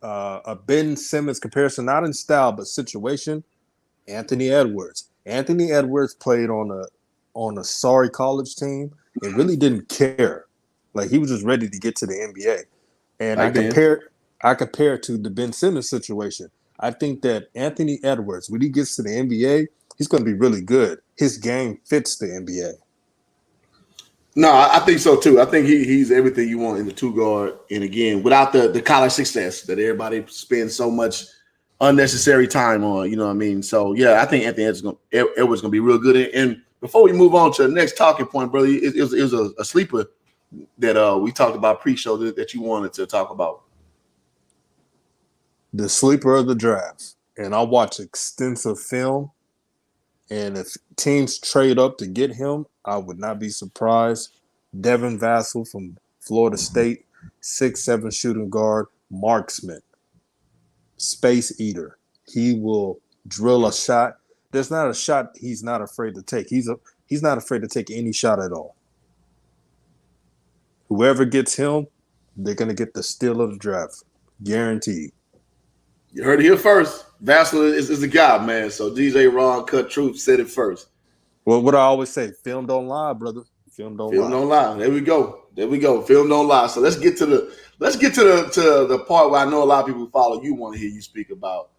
a Ben Simmons comparison, not in style but situation. Anthony Edwards. Anthony Edwards played on a sorry college team and really didn't care. Like he was just ready to get to the NBA. And I compare it to the Ben Simmons situation. I think that Anthony Edwards, when he gets to the NBA, he's going to be really good. His game fits the NBA. No, I think so too. I think he's everything you want in the two guard. And again, without the college success that everybody spends so much unnecessary time on, you know what I mean? So yeah, I think Anthony Edwards gonna be real good. And before we move on to the next talking point, brother, it was a sleeper that we talked about pre-show that you wanted to talk about. The sleeper of the draft. And I watch extensive film. And if teams trade up to get him, I would not be surprised. Devin Vassell from Florida State, 6'7" shooting guard, marksman, space eater. He will drill a shot. There's not a shot he's not afraid to take. He's not afraid to take any shot at all. Whoever gets him, they're going to get the steal of the draft. Guaranteed. You heard it here first. Vassell is the guy, man. So DJ Ron Cut Truth said it first. Well, what I always say, film don't lie, brother. Film don't lie. There we go. Film don't lie. So let's get to the part where I know a lot of people who follow you want to hear you speak about.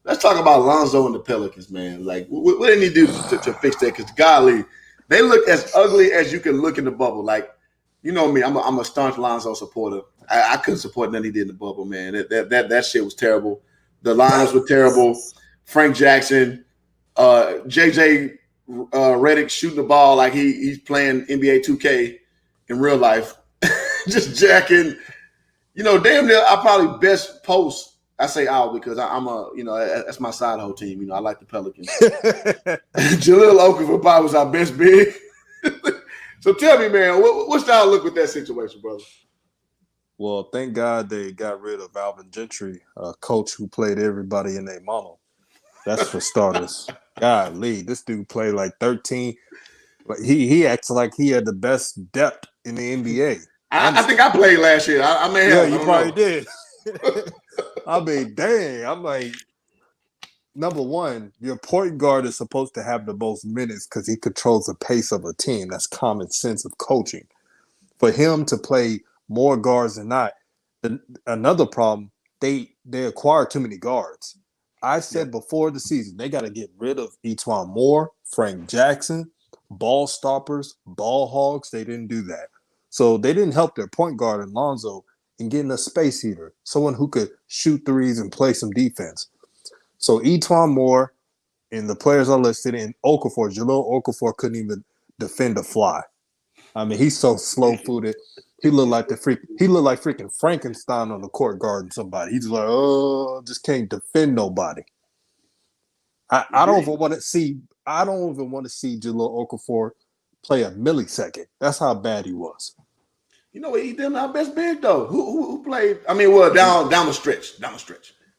Let's talk about Lonzo and the Pelicans, man. Like, what they need to do to fix that? Because golly, they look as ugly as you can look in the bubble. Like, you know me, I'm a staunch Lonzo supporter. I couldn't support nothing he did in the bubble, man. That shit was terrible. The lineups were terrible. Frank Jackson, JJ Redick shooting the ball like he's playing NBA 2K in real life. Just jacking. You know, damn near I probably best post. I say out because I'm that's my side hoe team. You know, I like the Pelicans. Jahlil Okafor probably was our best big. So tell me, man, what's the outlook with that situation, brother? Well, thank God they got rid of Alvin Gentry, a coach who played everybody in their mama. That's for starters. Golly, this dude played like 13. But he acts like he had the best depth in the NBA. I think I played last year. I may Yeah, have. I you don't probably know. did. I mean, dang. I'm like, number one, your point guard is supposed to have the most minutes because he controls the pace of a team. That's common sense of coaching. For him to play more guards than not, another problem, they acquire too many guards. I Yeah. said before the season, they got to get rid of Etuan Moore, Frank Jackson, ball stoppers, ball hogs. They didn't do that. So they didn't help their point guard, Alonzo, in getting a space heater, someone who could shoot threes and play some defense. So Etuan Moore and the players are listed in Okafor. Jahlil Okafor couldn't even defend a fly. I mean, he's so slow-footed. He looked like He looked like freaking Frankenstein on the court guarding somebody. He's like, oh, just can't defend nobody. I don't even want to see. I don't even want to see Jahlil Okafor play a millisecond. That's how bad he was. You know what? He did our best big though. Who played? I mean, well, down the stretch. No, Let me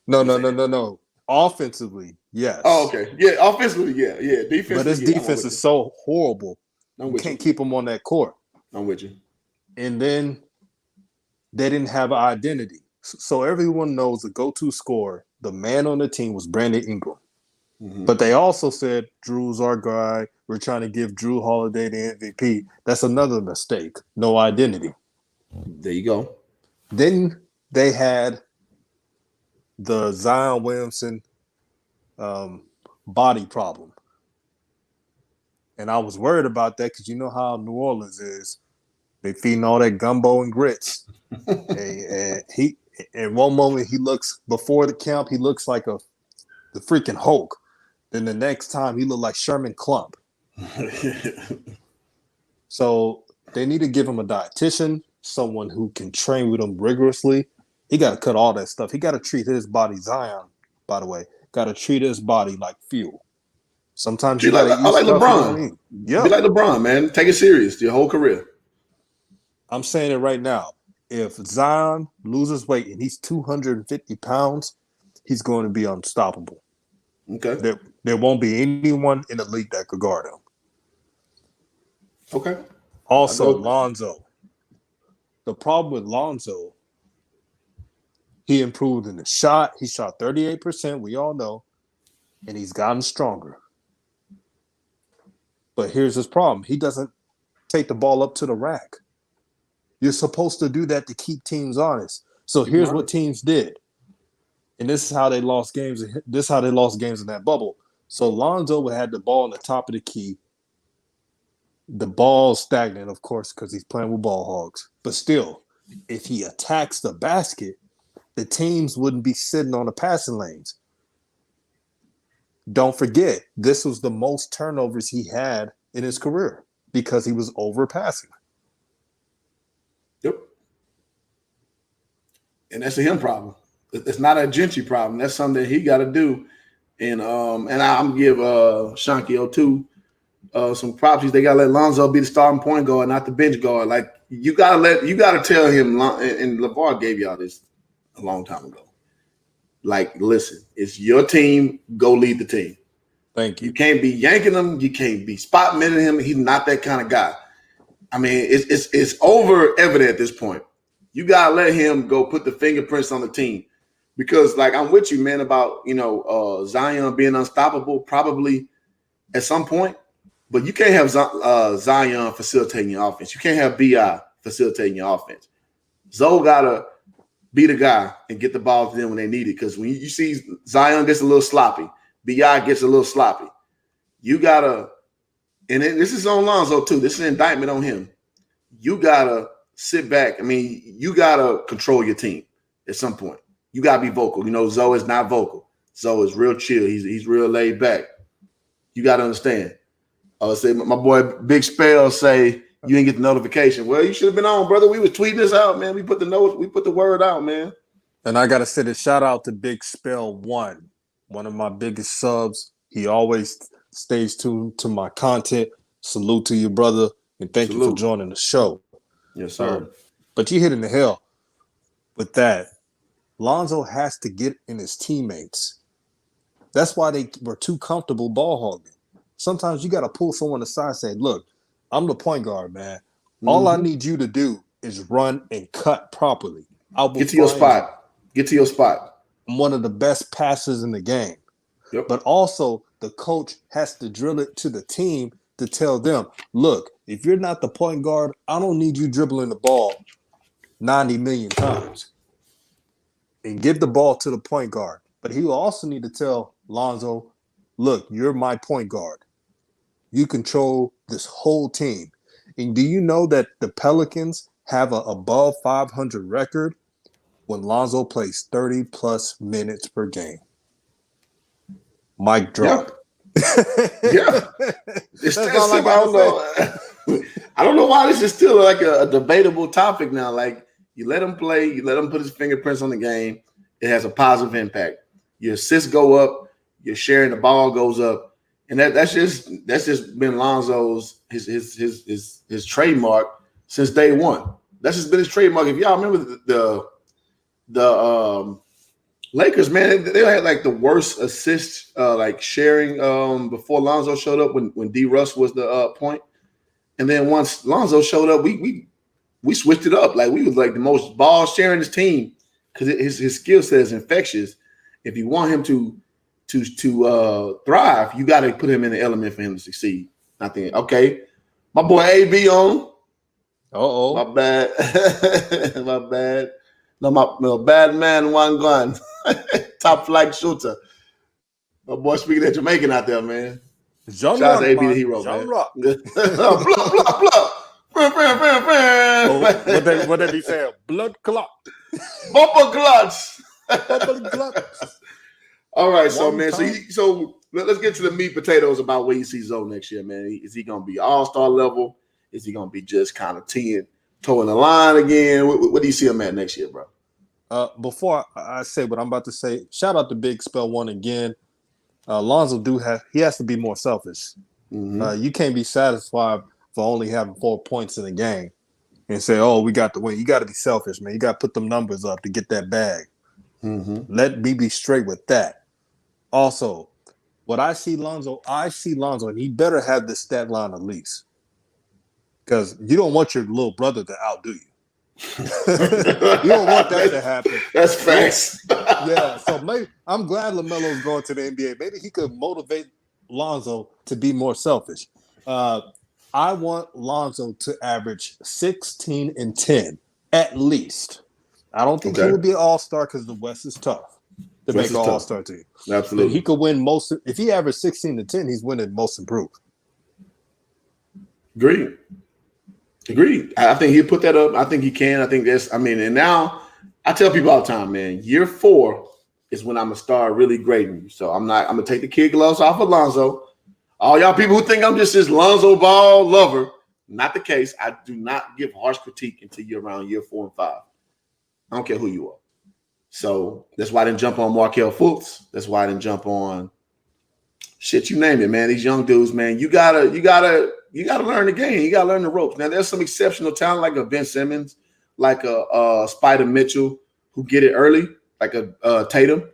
no, say no, that. no, no. Offensively, Oh, yes, okay. Yeah, offensively, yeah. but Defensively, his yeah. I'm defense with is you. so horrible. I'm You with you. can't keep him on that court. I'm with you. And then they didn't have an identity. So everyone knows the go-to scorer, the man on the team was Brandon Ingram. Mm-hmm. But they also said Drew's our guy. We're trying to give Drew Holiday the MVP. That's another mistake. No identity. There you go. Then they had the Zion Williamson body problem. And I was worried about that because you know how New Orleans is. They feeding all that gumbo and grits. And he, in one moment, he looks before the camp, he looks like the freaking Hulk. Then the next time, he looked like Sherman Klump. So they need to give him a dietitian, someone who can train with him rigorously. He got to cut all that stuff. He got to treat his body, Zion, by the way, got to treat his body like fuel. Sometimes you got to I eat like stuff you don't LeBron. eat. Be Yeah, like LeBron, man. Take it serious your whole career. I'm saying it right now. If Zion loses weight and he's 250 pounds, he's going to be unstoppable. Okay. There won't be anyone in the league that could guard him. Okay. Also, Lonzo. The problem with Lonzo, he improved in the shot. He shot 38%, we all know, and he's gotten stronger. But here's his problem. He doesn't take the ball up to the rack. You're supposed to do that to keep teams honest. So here's what teams did. And this is how they lost games. This is how they lost games in that bubble. So Lonzo had the ball on the top of the key. The ball's stagnant, of course, because he's playing with ball hogs. But still, if he attacks the basket, the teams wouldn't be sitting on the passing lanes. Don't forget, this was the most turnovers he had in his career because he was overpassing. Yep. And that's a him problem. It's not a Gentry problem. That's something that he got to do. And I'm give Shankio too some props. They gotta let Lonzo be the starting point guard, not the bench guard. Like you gotta tell him. And LeVar gave y'all this a long time ago. Like, listen, it's your team. Go lead the team. Thank you. You can't be yanking him. You can't be spot minting him. He's not that kind of guy. I mean, it's over evident at this point. You gotta let him go put the fingerprints on the team. Because, like, I'm with you, man, about Zion being unstoppable, probably at some point. But you can't have Zion facilitating your offense. You can't have BI facilitating your offense. Zoe gotta be the guy and get the ball to them when they need it. Because when you see Zion gets a little sloppy, BI gets a little sloppy, you gotta. And this is on Lonzo too. This is an indictment on him. You gotta sit back. I mean, you gotta control your team at some point. You gotta be vocal. Zoe is not vocal. Zoe is real chill. He's real laid back. You gotta understand. Say my boy Big Spell say you didn't get the notification. Well, you should have been on, brother. We was tweeting this out, man. We put the word out, man. And I gotta say the shout out to Big Spell one of my biggest subs. He always stays tuned to my content. Salute to you, brother, and thank you for joining the show. Yes, sir. But you hitting the hell with that. Lonzo has to get in his teammates. That's why they were too comfortable ball hogging. Sometimes you got to pull someone aside and say, look, I'm the point guard, man. All I need you to do is run and cut properly. I will Get to your find you. spot. Get to your spot. I'm one of the best passers in the game. Yep. But also, the coach has to drill it to the team to tell them, look, if you're not the point guard, I don't need you dribbling the ball 90 million times. And give the ball to the point guard. But he will also need to tell Lonzo, look, you're my point guard. You control this whole team. And do you know that the Pelicans have an above 500 record when Lonzo plays 30-plus minutes per game? Mic drop. Yeah. It's still simple. I don't know why this is still like a debatable topic now. Like, you let him play, you let him put his fingerprints on the game. It has a positive impact. Your assists go up, your sharing the ball goes up, and that's just been Lonzo's his trademark since day one. That's just been his trademark. If y'all remember the Lakers, man, they had like the worst assist like sharing before Lonzo showed up when D Russ was the point, and then once Lonzo showed up, we switched it up. Like, we was like the most ball sharing team because his skill set is infectious. If you want him to thrive, you got to put him in the element for him to succeed. I think, okay, my boy AB on. My bad. My bad. No, my bad man, one gun. Top flight shooter. My boy speaking at Jamaican out there, man. Shout out to AB the hero, man. Blah, blah, blah. What did he say? Blood clot. Bumper clutch. Bumper clutch. All right, so man, so let's get to the meat potatoes about where you see Zoe next year, man. Is he going to be all-star level? Is he going to be just kind of toeing the line again? What do you see him at next year, bro? Before I say what I'm about to say, shout out to Big Spell One again. Lonzo he has to be more selfish. Mm-hmm. You can't be satisfied for only having 4 points in a game and say, oh, we got the win. You got to be selfish, man. You got to put them numbers up to get that bag. Mm-hmm. Let me be straight with that. Also, what I see Lonzo, and he better have this stat line at least. Because you don't want your little brother to outdo you. You don't want that to happen. That's facts. Yeah, so maybe I'm glad LaMelo's going to the NBA. Maybe he could motivate Lonzo to be more selfish. I want Lonzo to average 16 and 10 at least. I don't think he will be an all-star because the West is tough to make an all-star team. Absolutely. But he could win most. If he averaged 16 to 10, he's winning most improved. Agreed. I think he'll put that up. I think he can. And now I tell people all the time, man, year 4 is when I'm going to start really grading you. So I'm going to take the kid gloves off of Lonzo. All y'all people who think I'm just this Lonzo Ball lover, not the case. I do not give harsh critique until you're around year 4 and 5. I don't care who you are. So that's why I didn't jump on Markelle Fultz. That's why I didn't jump on shit, you name it, man. These young dudes, man, you gotta learn the game. You gotta learn the ropes. Now, there's some exceptional talent like a Ben Simmons, like a Spider Mitchell, who get it early, like a Tatum.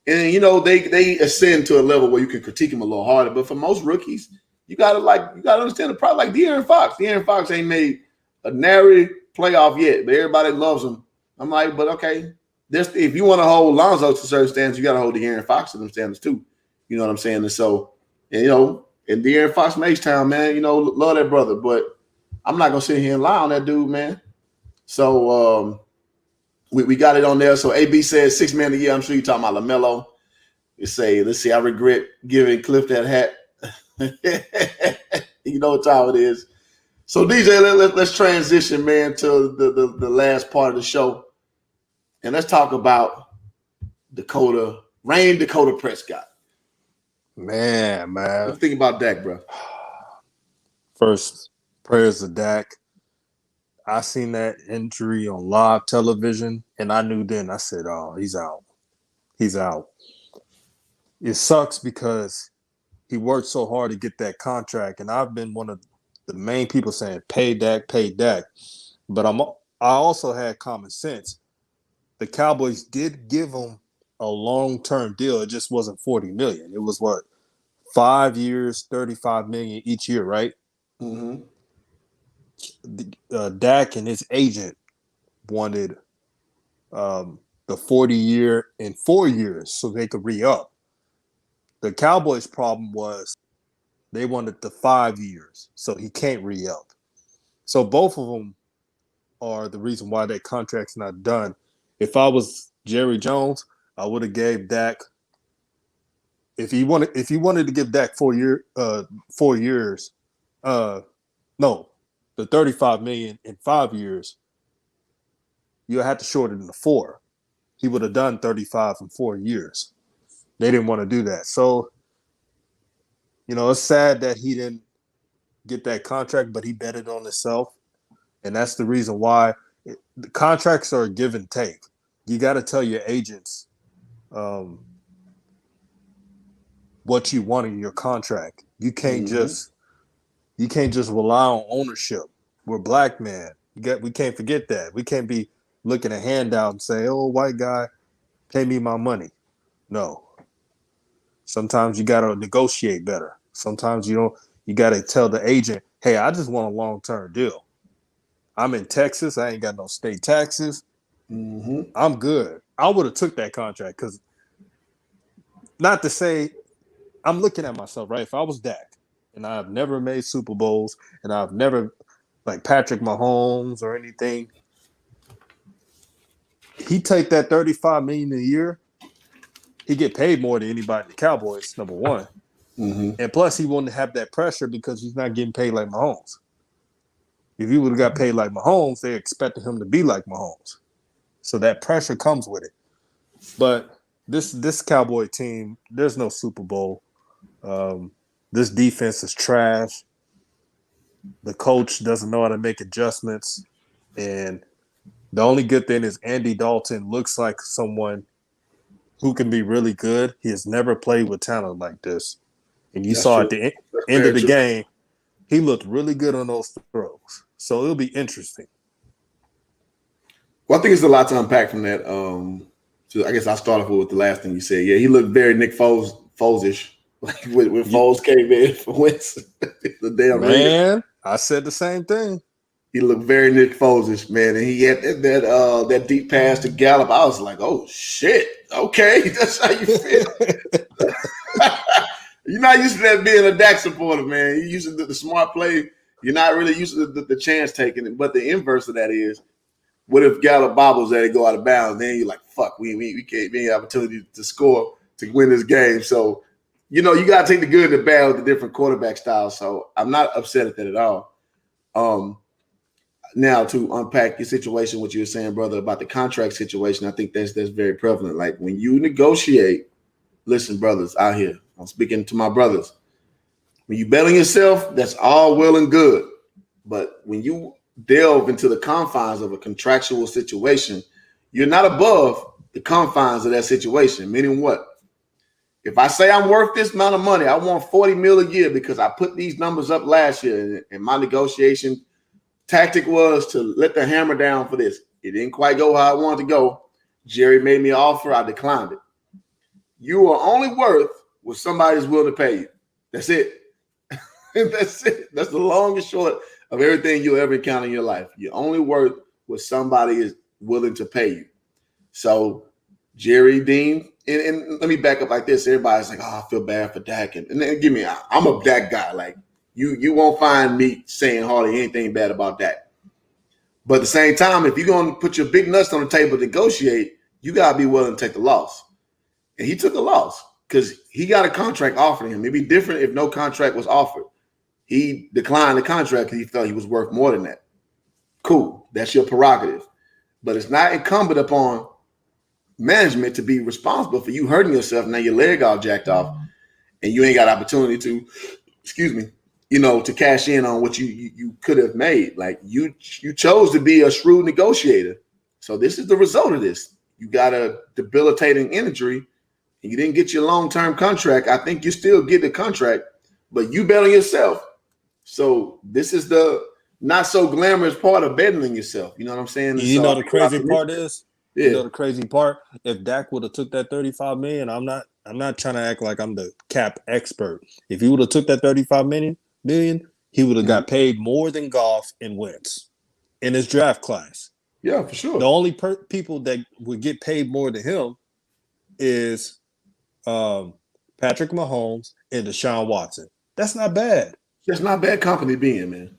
And they ascend to a level where you can critique them a little harder. But for most rookies, you gotta understand the problem. Like De'Aaron Fox. De'Aaron Fox ain't made a nary playoff yet, but everybody loves him. I'm like, but okay, if you want to hold Lonzo to certain standards, you got to hold De'Aaron Fox to them standards too. You know what I'm saying? And so, in De'Aaron Fox from H-Town, man, love that brother, but I'm not gonna sit here and lie on that dude, man. So we got it on there. So AB says 6 man a year. I'm sure you're talking about LaMelo. Let's see, I regret giving Cliff that hat. You know what time it is. So DJ, let's transition, man, to the last part of the show. And let's talk about Dakota Prescott. Man. What do you think about Dak, bro? First, prayers to Dak. I seen that injury on live television, and I knew then. I said, oh, he's out. He's out. It sucks because he worked so hard to get that contract, and I've been one of the main people saying, pay Dak, pay Dak. But I also had common sense. The Cowboys did give him a long-term deal. It just wasn't $40 million. It was what, 5 years, $35 million each year, right? Mm-hmm. Dak and his agent wanted the 40-year in 4 years so they could re-up. The Cowboys' problem was they wanted the 5 years, so he can't re-up. So both of them are the reason why that contract's not done. If I was Jerry Jones, I would have gave Dak. If he wanted to give Dak 4 years, no, the $35 million in 5 years, you had to shorten it to 4. He would have done 35 in 4 years. They didn't want to do that. So, it's sad that he didn't get that contract, but he betted on himself. And that's the reason why the contracts are a give and take. You got to tell your agents what you want in your contract. You can't just rely on ownership. We're black men. We can't forget that. We can't be looking a handout and say, "Oh, white guy, pay me my money." No. Sometimes you got to negotiate better. Sometimes you got to tell the agent, "Hey, I just want a long-term deal. I'm in Texas. I ain't got no state taxes. Mm-hmm. I'm good." I would have took that contract because, not to say, I'm looking at myself, right? If I was Dak and I've never made Super Bowls and I've never, like Patrick Mahomes or anything, he take that $35 million a year. He get paid more than anybody in the Cowboys, number one. Mm-hmm. And plus, he wouldn't have that pressure because he's not getting paid like Mahomes. If he would have got paid like Mahomes, they expected him to be like Mahomes. So that pressure comes with it. But this Cowboy team, there's no Super Bowl. This defense is trash. The coach doesn't know how to make adjustments. And the only good thing is Andy Dalton looks like someone who can be really good. He has never played with talent like this. And you That's saw true. at the That's end very of the true. game, he looked really good on those throws. So it'll be interesting. Well, I think it's a lot to unpack from that. So I guess I'll start off with the last thing you said. Yeah, he looked very Nick Foles-ish. Like when Foles came in for Wentz, the damn Raiders. Man, I said the same thing. He looked very Nick Foles-ish, man. And he had that deep pass to Gallup. I was like, oh shit. Okay, that's how you feel. You're not used to that being a Dak supporter, man. You're used to the smart play. You're not really used to the chance taking it. But the inverse of that is, what if Gallup bobbles that and go out of bounds? Then you're like, fuck, we can't be an opportunity to score to win this game. So, you got to take the good and the bad with the different quarterback styles. So I'm not upset at that at all. Now to unpack your situation, what you were saying, brother, about the contract situation, I think that's very prevalent. Like when you negotiate, listen, brothers out here, I'm speaking to my brothers. When you bet on yourself, that's all well and good. But when you delve into the confines of a contractual situation, you're not above the confines of that situation. Meaning what? If I say I'm worth this amount of money, I want $40 million a year because I put these numbers up last year, and my negotiation tactic was to let the hammer down for this. It didn't quite go how I wanted to go. Jerry made me an offer. I declined it. You are only worth what somebody's willing to pay you. That's it. That's it. That's the long and short of everything you'll ever encounter in your life. You're only worth what somebody is willing to pay you. So Jerry Dean, and let me back up like this. Everybody's like, oh, I feel bad for Dak. And then I'm a Dak guy. Like you won't find me saying hardly anything bad about Dak. But at the same time, if you're going to put your big nuts on the table to negotiate, you got to be willing to take the loss. And he took a loss because he got a contract offered him. It'd be different if no contract was offered. He declined the contract because he felt he was worth more than that. Cool. That's your prerogative. But it's not incumbent upon management to be responsible for you hurting yourself. Now your leg all jacked off and you ain't got opportunity to, to cash in on what you could have made. Like you chose to be a shrewd negotiator. So this is the result of this. You got a debilitating injury and you didn't get your long-term contract. I think you still get the contract, but you bet on yourself. So this is the not so glamorous part of betting on yourself. You know what I'm saying? You know the crazy part is You Yeah. know the crazy part? If Dak would have took that $35 million, I'm not trying to act like I'm the cap expert. If he would have took that $35 million, he would have got paid more than Goff and Wentz in his draft class. Yeah, for The sure. only people that would get paid more than him is Patrick Mahomes and Deshaun Watson. That's not bad. That's not bad company being, man.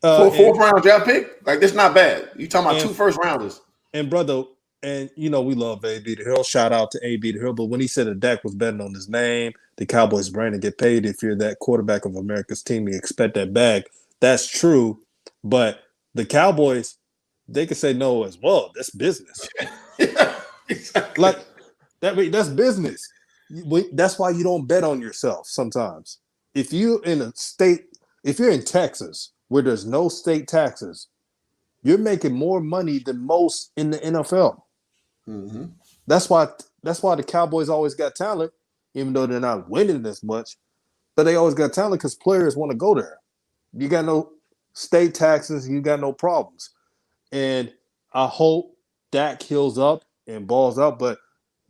Uh, For a and fourth round draft pick, like that's not bad. You talking about and 2 first rounders? and brother, and you know we love AB the Hill. Shout out to AB the Hill. But when he said that Dak was betting on his name, the Cowboys brand to get paid. If you're that quarterback of America's team, you expect that bag. That's true. But the Cowboys, they could say no as well. That's business. Yeah, exactly. Like that's business. That's why you don't bet on yourself sometimes. If you're in a state, if you're in Texas where there's no state taxes, you're making more money than most in the NFL. Mm-hmm. That's why the Cowboys always got talent, even though they're not winning as much. But they always got talent because players want to go there. You got no state taxes, you got no problems. And I hope Dak heals up and balls up, but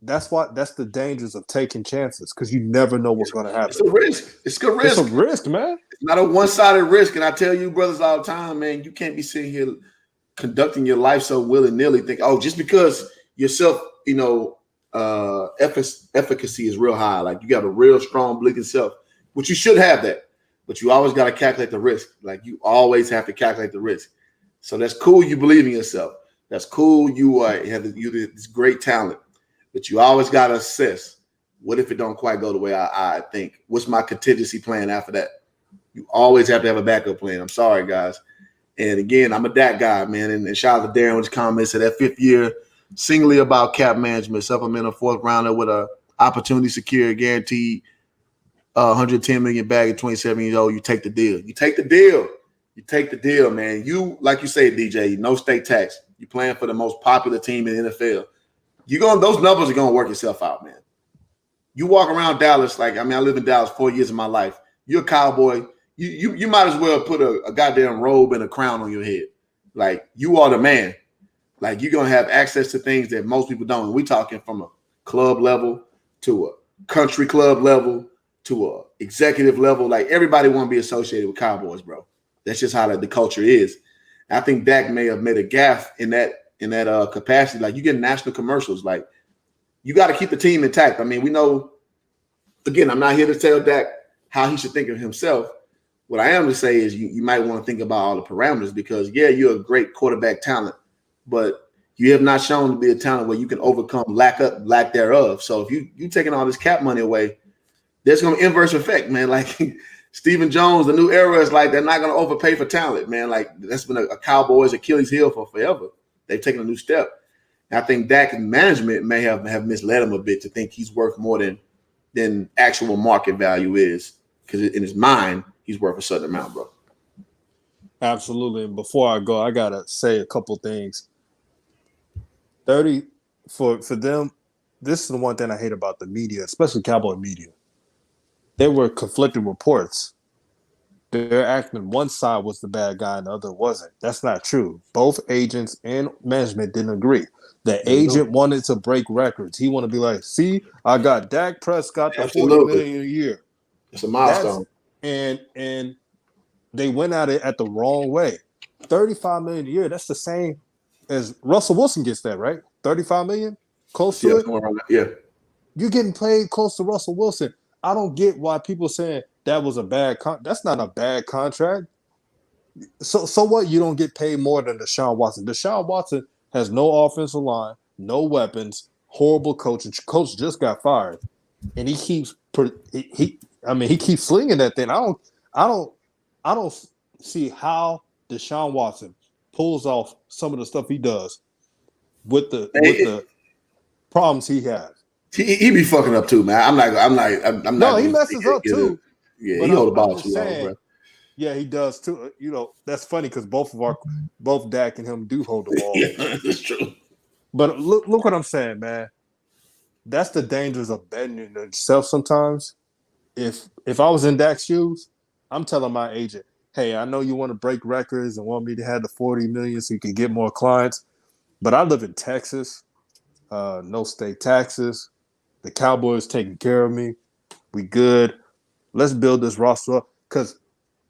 that's the dangers of taking chances because you never know what's going to It's happen. a risk. It's a It's a risk. risk, man. It's not a one-sided risk. And I tell you, brothers, all the time, man, you can't be sitting here conducting your life so willy-nilly. Think, oh, just because yourself, efficacy is real high. Like you got a real strong belief in self, which you should have that. But you always got to calculate the risk. Like you always have to calculate the risk. So that's cool. You believe in yourself. That's cool. You have this great talent, but you always got to assess. What if it don't quite go the way I think? What's my contingency plan after that? You always have to have a backup plan. I'm sorry, guys. And again, I'm a Dak guy, man. And shout out to Darren with his comments. So that 5th year, singly about cap management, supplemental 4th rounder with a opportunity secure, guaranteed 110 million bag at 27 years old. You take the deal. You take the deal. You take the deal, man. You, like you say, DJ, no state tax. You're playing for the most popular team in the NFL. Those numbers are gonna work itself out, man. You walk around Dallas, I live in Dallas 4 years of my life. You're a Cowboy. You might as well put a goddamn robe and a crown on your head. Like you are the man. Like you're gonna have access to things that most people don't. And we talking from a club level to a country club level to a executive level. Like everybody want to be associated with Cowboys, bro. That's just how the culture is. And I think Dak may have made a gaffe in that capacity. Like you get national commercials. Like you got to keep the team intact. I mean, we know. Again, I'm not here to tell Dak how he should think of himself. What I am to say is you might want to think about all the parameters because, yeah, you're a great quarterback talent, but you have not shown to be a talent where you can overcome lack thereof. So if you taking all this cap money away, there's going to inverse effect, man. Like Stephen Jones, the new era is like they're not going to overpay for talent, man. Like that's been a Cowboys Achilles heel for forever. They've taken a new step. And I think Dak and management may have misled him a bit to think he's worth more than actual market value is because in his mind, he's worth a certain amount, bro. Absolutely. And before I go, I gotta say a couple things. 30 for them, this is the one thing I hate about the media, especially Cowboy media. There were conflicting reports. They're acting one side was the bad guy and the other wasn't. That's not true. Both agents and management didn't agree. The agent wanted to break records. He wanted to be like, see, I got Dak Prescott to $40 million a year. It's a milestone. And they went at it at the wrong way. $35 million a year, that's the same as Russell Wilson gets that, right? $35 million? Close to it? Yeah. You're getting paid close to Russell Wilson. I don't get why people saying that was a bad that's not a bad contract. So what? You don't get paid more than Deshaun Watson. Deshaun Watson has no offensive line, no weapons, horrible coaching. Coach just got fired, and he keeps he keeps slinging that thing. I don't see how Deshaun Watson pulls off some of the stuff he does with the problems he has. He be fucking up too, man. I'm not. No, he messes up too. Yeah, he hold the ball too long, bro. Yeah, he does too. You know, that's funny because both Dak and him do hold the ball. Yeah, that's true. But look what I'm saying, man. That's the dangers of betting on yourself sometimes. If I was in Dak's shoes, I'm telling my agent, hey, I know you want to break records and want me to have the 40 million so you can get more clients. But I live in Texas, no state taxes. The Cowboys taking care of me. We good. Let's build this roster up because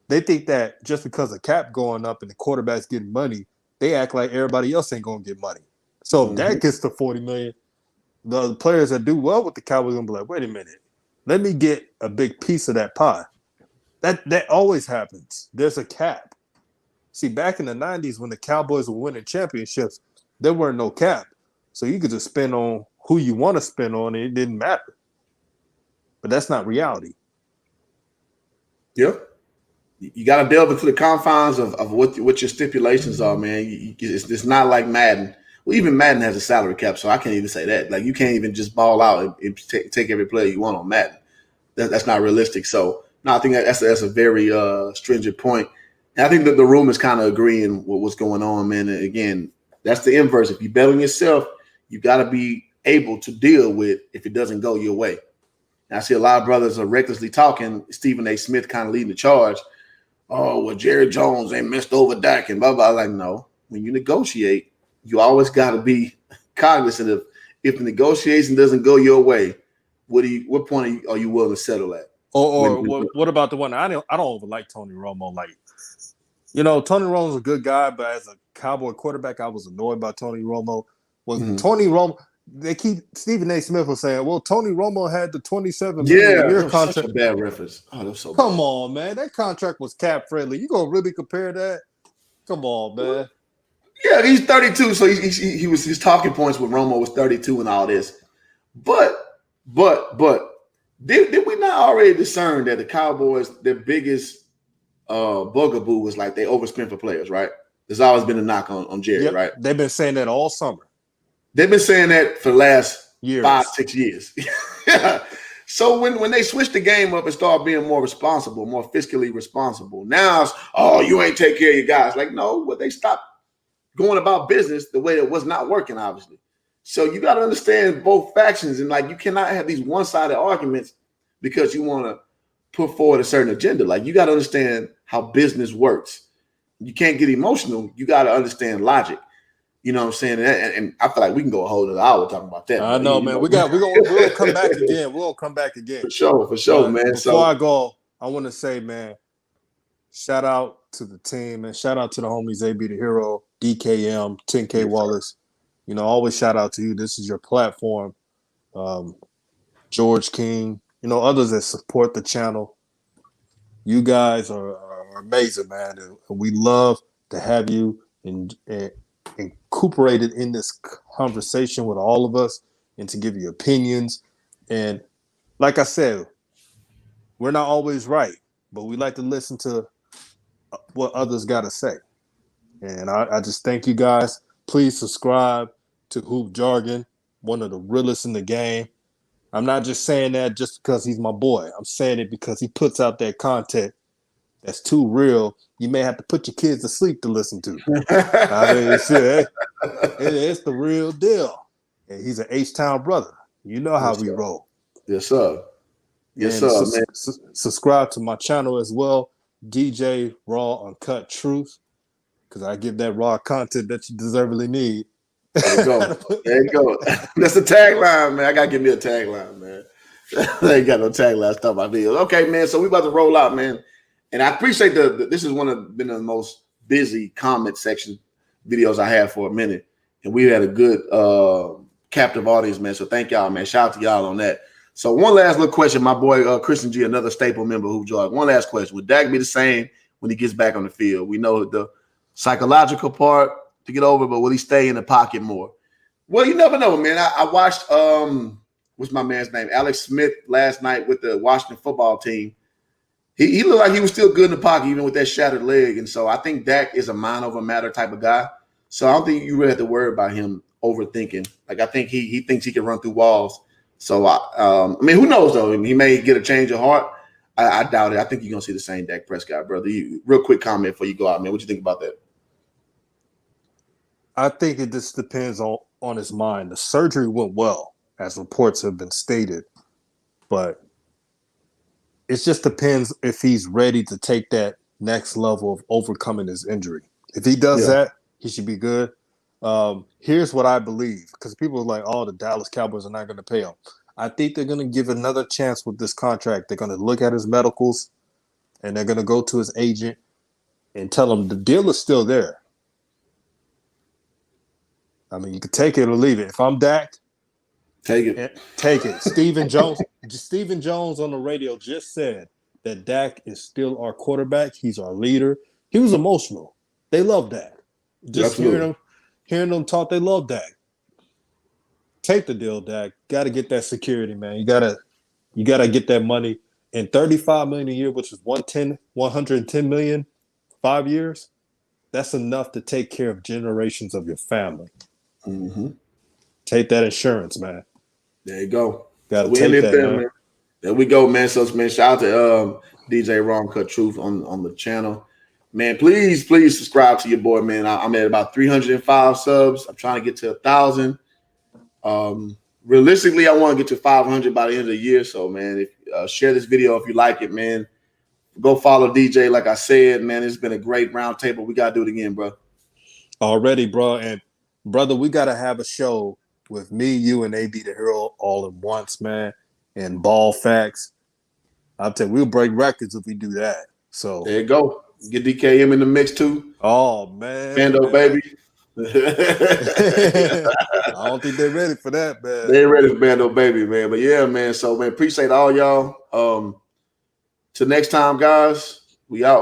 they think that just because the cap going up and the quarterback's getting money, they act like everybody else ain't gonna get money. So if that gets to $40 million, the players that do well with the Cowboys gonna be like, wait a minute, let me get a big piece of that pie. That always happens. There's a cap. See, back in the 90s when the Cowboys were winning championships, there weren't no cap. So you could just spend on who you want to spend on, and it didn't matter. But that's not reality. Yep. You got to delve into the confines of what your stipulations are, man. It's not like Madden. Well, even Madden has a salary cap, so I can't even say that. Like, you can't even just ball out and take every player you want on Madden. That's not realistic. So, no, I think that's a very stringent point. And I think that the room is kind of agreeing with what's going on, man. And again, that's the inverse. If you bet on yourself, you got to be able to deal with if it doesn't go your way. And I see a lot of brothers are recklessly talking. Stephen A. Smith kind of leading the charge. Oh, well, Jerry Jones ain't messed over Dak and blah, blah. Like, no. When you negotiate, you always got to be cognizant of if the negotiation doesn't go your way, what point are you willing to settle at? Or what about the one? I don't overlike Tony Romo. Like, Tony Romo's a good guy, but as a Cowboy quarterback, I was annoyed by Tony Romo. Tony Romo? Stephen A. Smith was saying, well, Tony Romo had the $27 million a year contract. Such a bad reference. Oh, that's so Come bad. on, man. That contract was cap friendly. You gonna really compare that? Come on, man. Yeah, he's 32, so he was his talking points with Romo was 32 and all this. But did we not already discern that the Cowboys, their biggest bugaboo was like they overspent for players, right? There's always been a knock on Jerry, right? They've been saying that all summer. They've been saying that for the last years. 5-6 years. So when they switched the game up and started being more responsible, more fiscally responsible, now it's, you ain't take care of your guys. Like, no, but they stopped going about business the way it was not working, obviously. So you got to understand both factions, and like you cannot have these one-sided arguments because you want to put forward a certain agenda. Like, you got to understand how business works. You can't get emotional. You got to understand logic. You know what I'm saying? And I feel like we can go a whole other hour talking about that. I know, man. We're gonna come back again. We'll come back again. For sure, man. Before I go, I want to say, man, shout out to the team, and shout out to the homies AB the Hero, DKM, 10K Wallace. Always shout out to you. This is your platform. George King, others that support the channel. You guys are amazing, man. And we love to have you incorporated in this conversation with all of us and to give you opinions. And like I said, we're not always right, but we like to listen to what others got to say. And I just thank you guys. Please subscribe to Hoop Jargon, one of the realest in the game. I'm not just saying that just because he's my boy. I'm saying it because he puts out that content that's too real. You may have to put your kids to sleep to listen to. It's the real deal. And he's an H-Town brother. You know how we roll. Yes, sir. Yes, sir, man. Subscribe to my channel as well, DJ Raw Uncut Truth, because I give that raw content that you deservedly need. There you go. There you go. That's the tagline, man. I got to give me a tagline, man. I ain't got no tagline stuff I videos. Okay, man. So we about to roll out, man. And I appreciate this is been the most busy comment section videos I had for a minute. And we had a good captive audience, man. So thank y'all, man. Shout out to y'all on that. So one last little question. My boy Christian G, another staple member who joined. One last question. Would Dak be the same when he gets back on the field? We know the psychological part to get over, but will he stay in the pocket more? Well, you never know, man. I watched what's my man's name? Alex Smith last night with the Washington football team. He looked like he was still good in the pocket, even with that shattered leg. And so I think Dak is a mind over matter type of guy. So I don't think you really have to worry about him overthinking. Like, I think he thinks he can run through walls. So, I mean, who knows, though? I mean, he may get a change of heart. I doubt it. I think you're going to see the same Dak Prescott, brother. Real quick comment before you go out, man. What you think about that? I think it just depends on his mind. The surgery went well, as reports have been stated. But it just depends if he's ready to take that next level of overcoming his injury. If he does that, he should be good. Here's what I believe, because people are like, "Oh, the Dallas Cowboys are not going to pay him." I think they're going to give another chance with this contract. They're going to look at his medicals, and they're going to go to his agent and tell him the deal is still there. I mean, you can take it or leave it. If I'm Dak, Take it. take it. Stephen Jones on the radio just said that Dak is still our quarterback. He's our leader. He was emotional. They love Dak. Just Absolutely. hearing them talk, they love Dak. Take the deal, Dak. Got to get that security, man. You gotta get that money. And $35 million a year, which is 110 million, 5 years. That's enough to take care of generations of your family. Mm-hmm. Take that insurance, man. There you go. Got to We take in that, there, man. man. There we go, man. So, man, shout out to DJ Uncut Truth on the channel. Man, please subscribe to your boy, man. I'm at about 305 subs. I'm trying to get to 1,000. Realistically, I want to get to 500 by the end of the year. So, man, if share this video if you like it, man. Go follow DJ. Like I said, man, it's been a great round table. We gotta do it again, bro. Already, bro. And brother, we gotta have a show with me, you, and AB the Hero all at once, man. And ball facts. I'll tell you, we'll break records if we do that. So There you go. Get DKM in the mix too. oh man. Bando baby. I don't think they're ready for that, man. They're ready for Bando baby, man. But yeah, man. So man, appreciate all y'all. Till next time, guys. We out.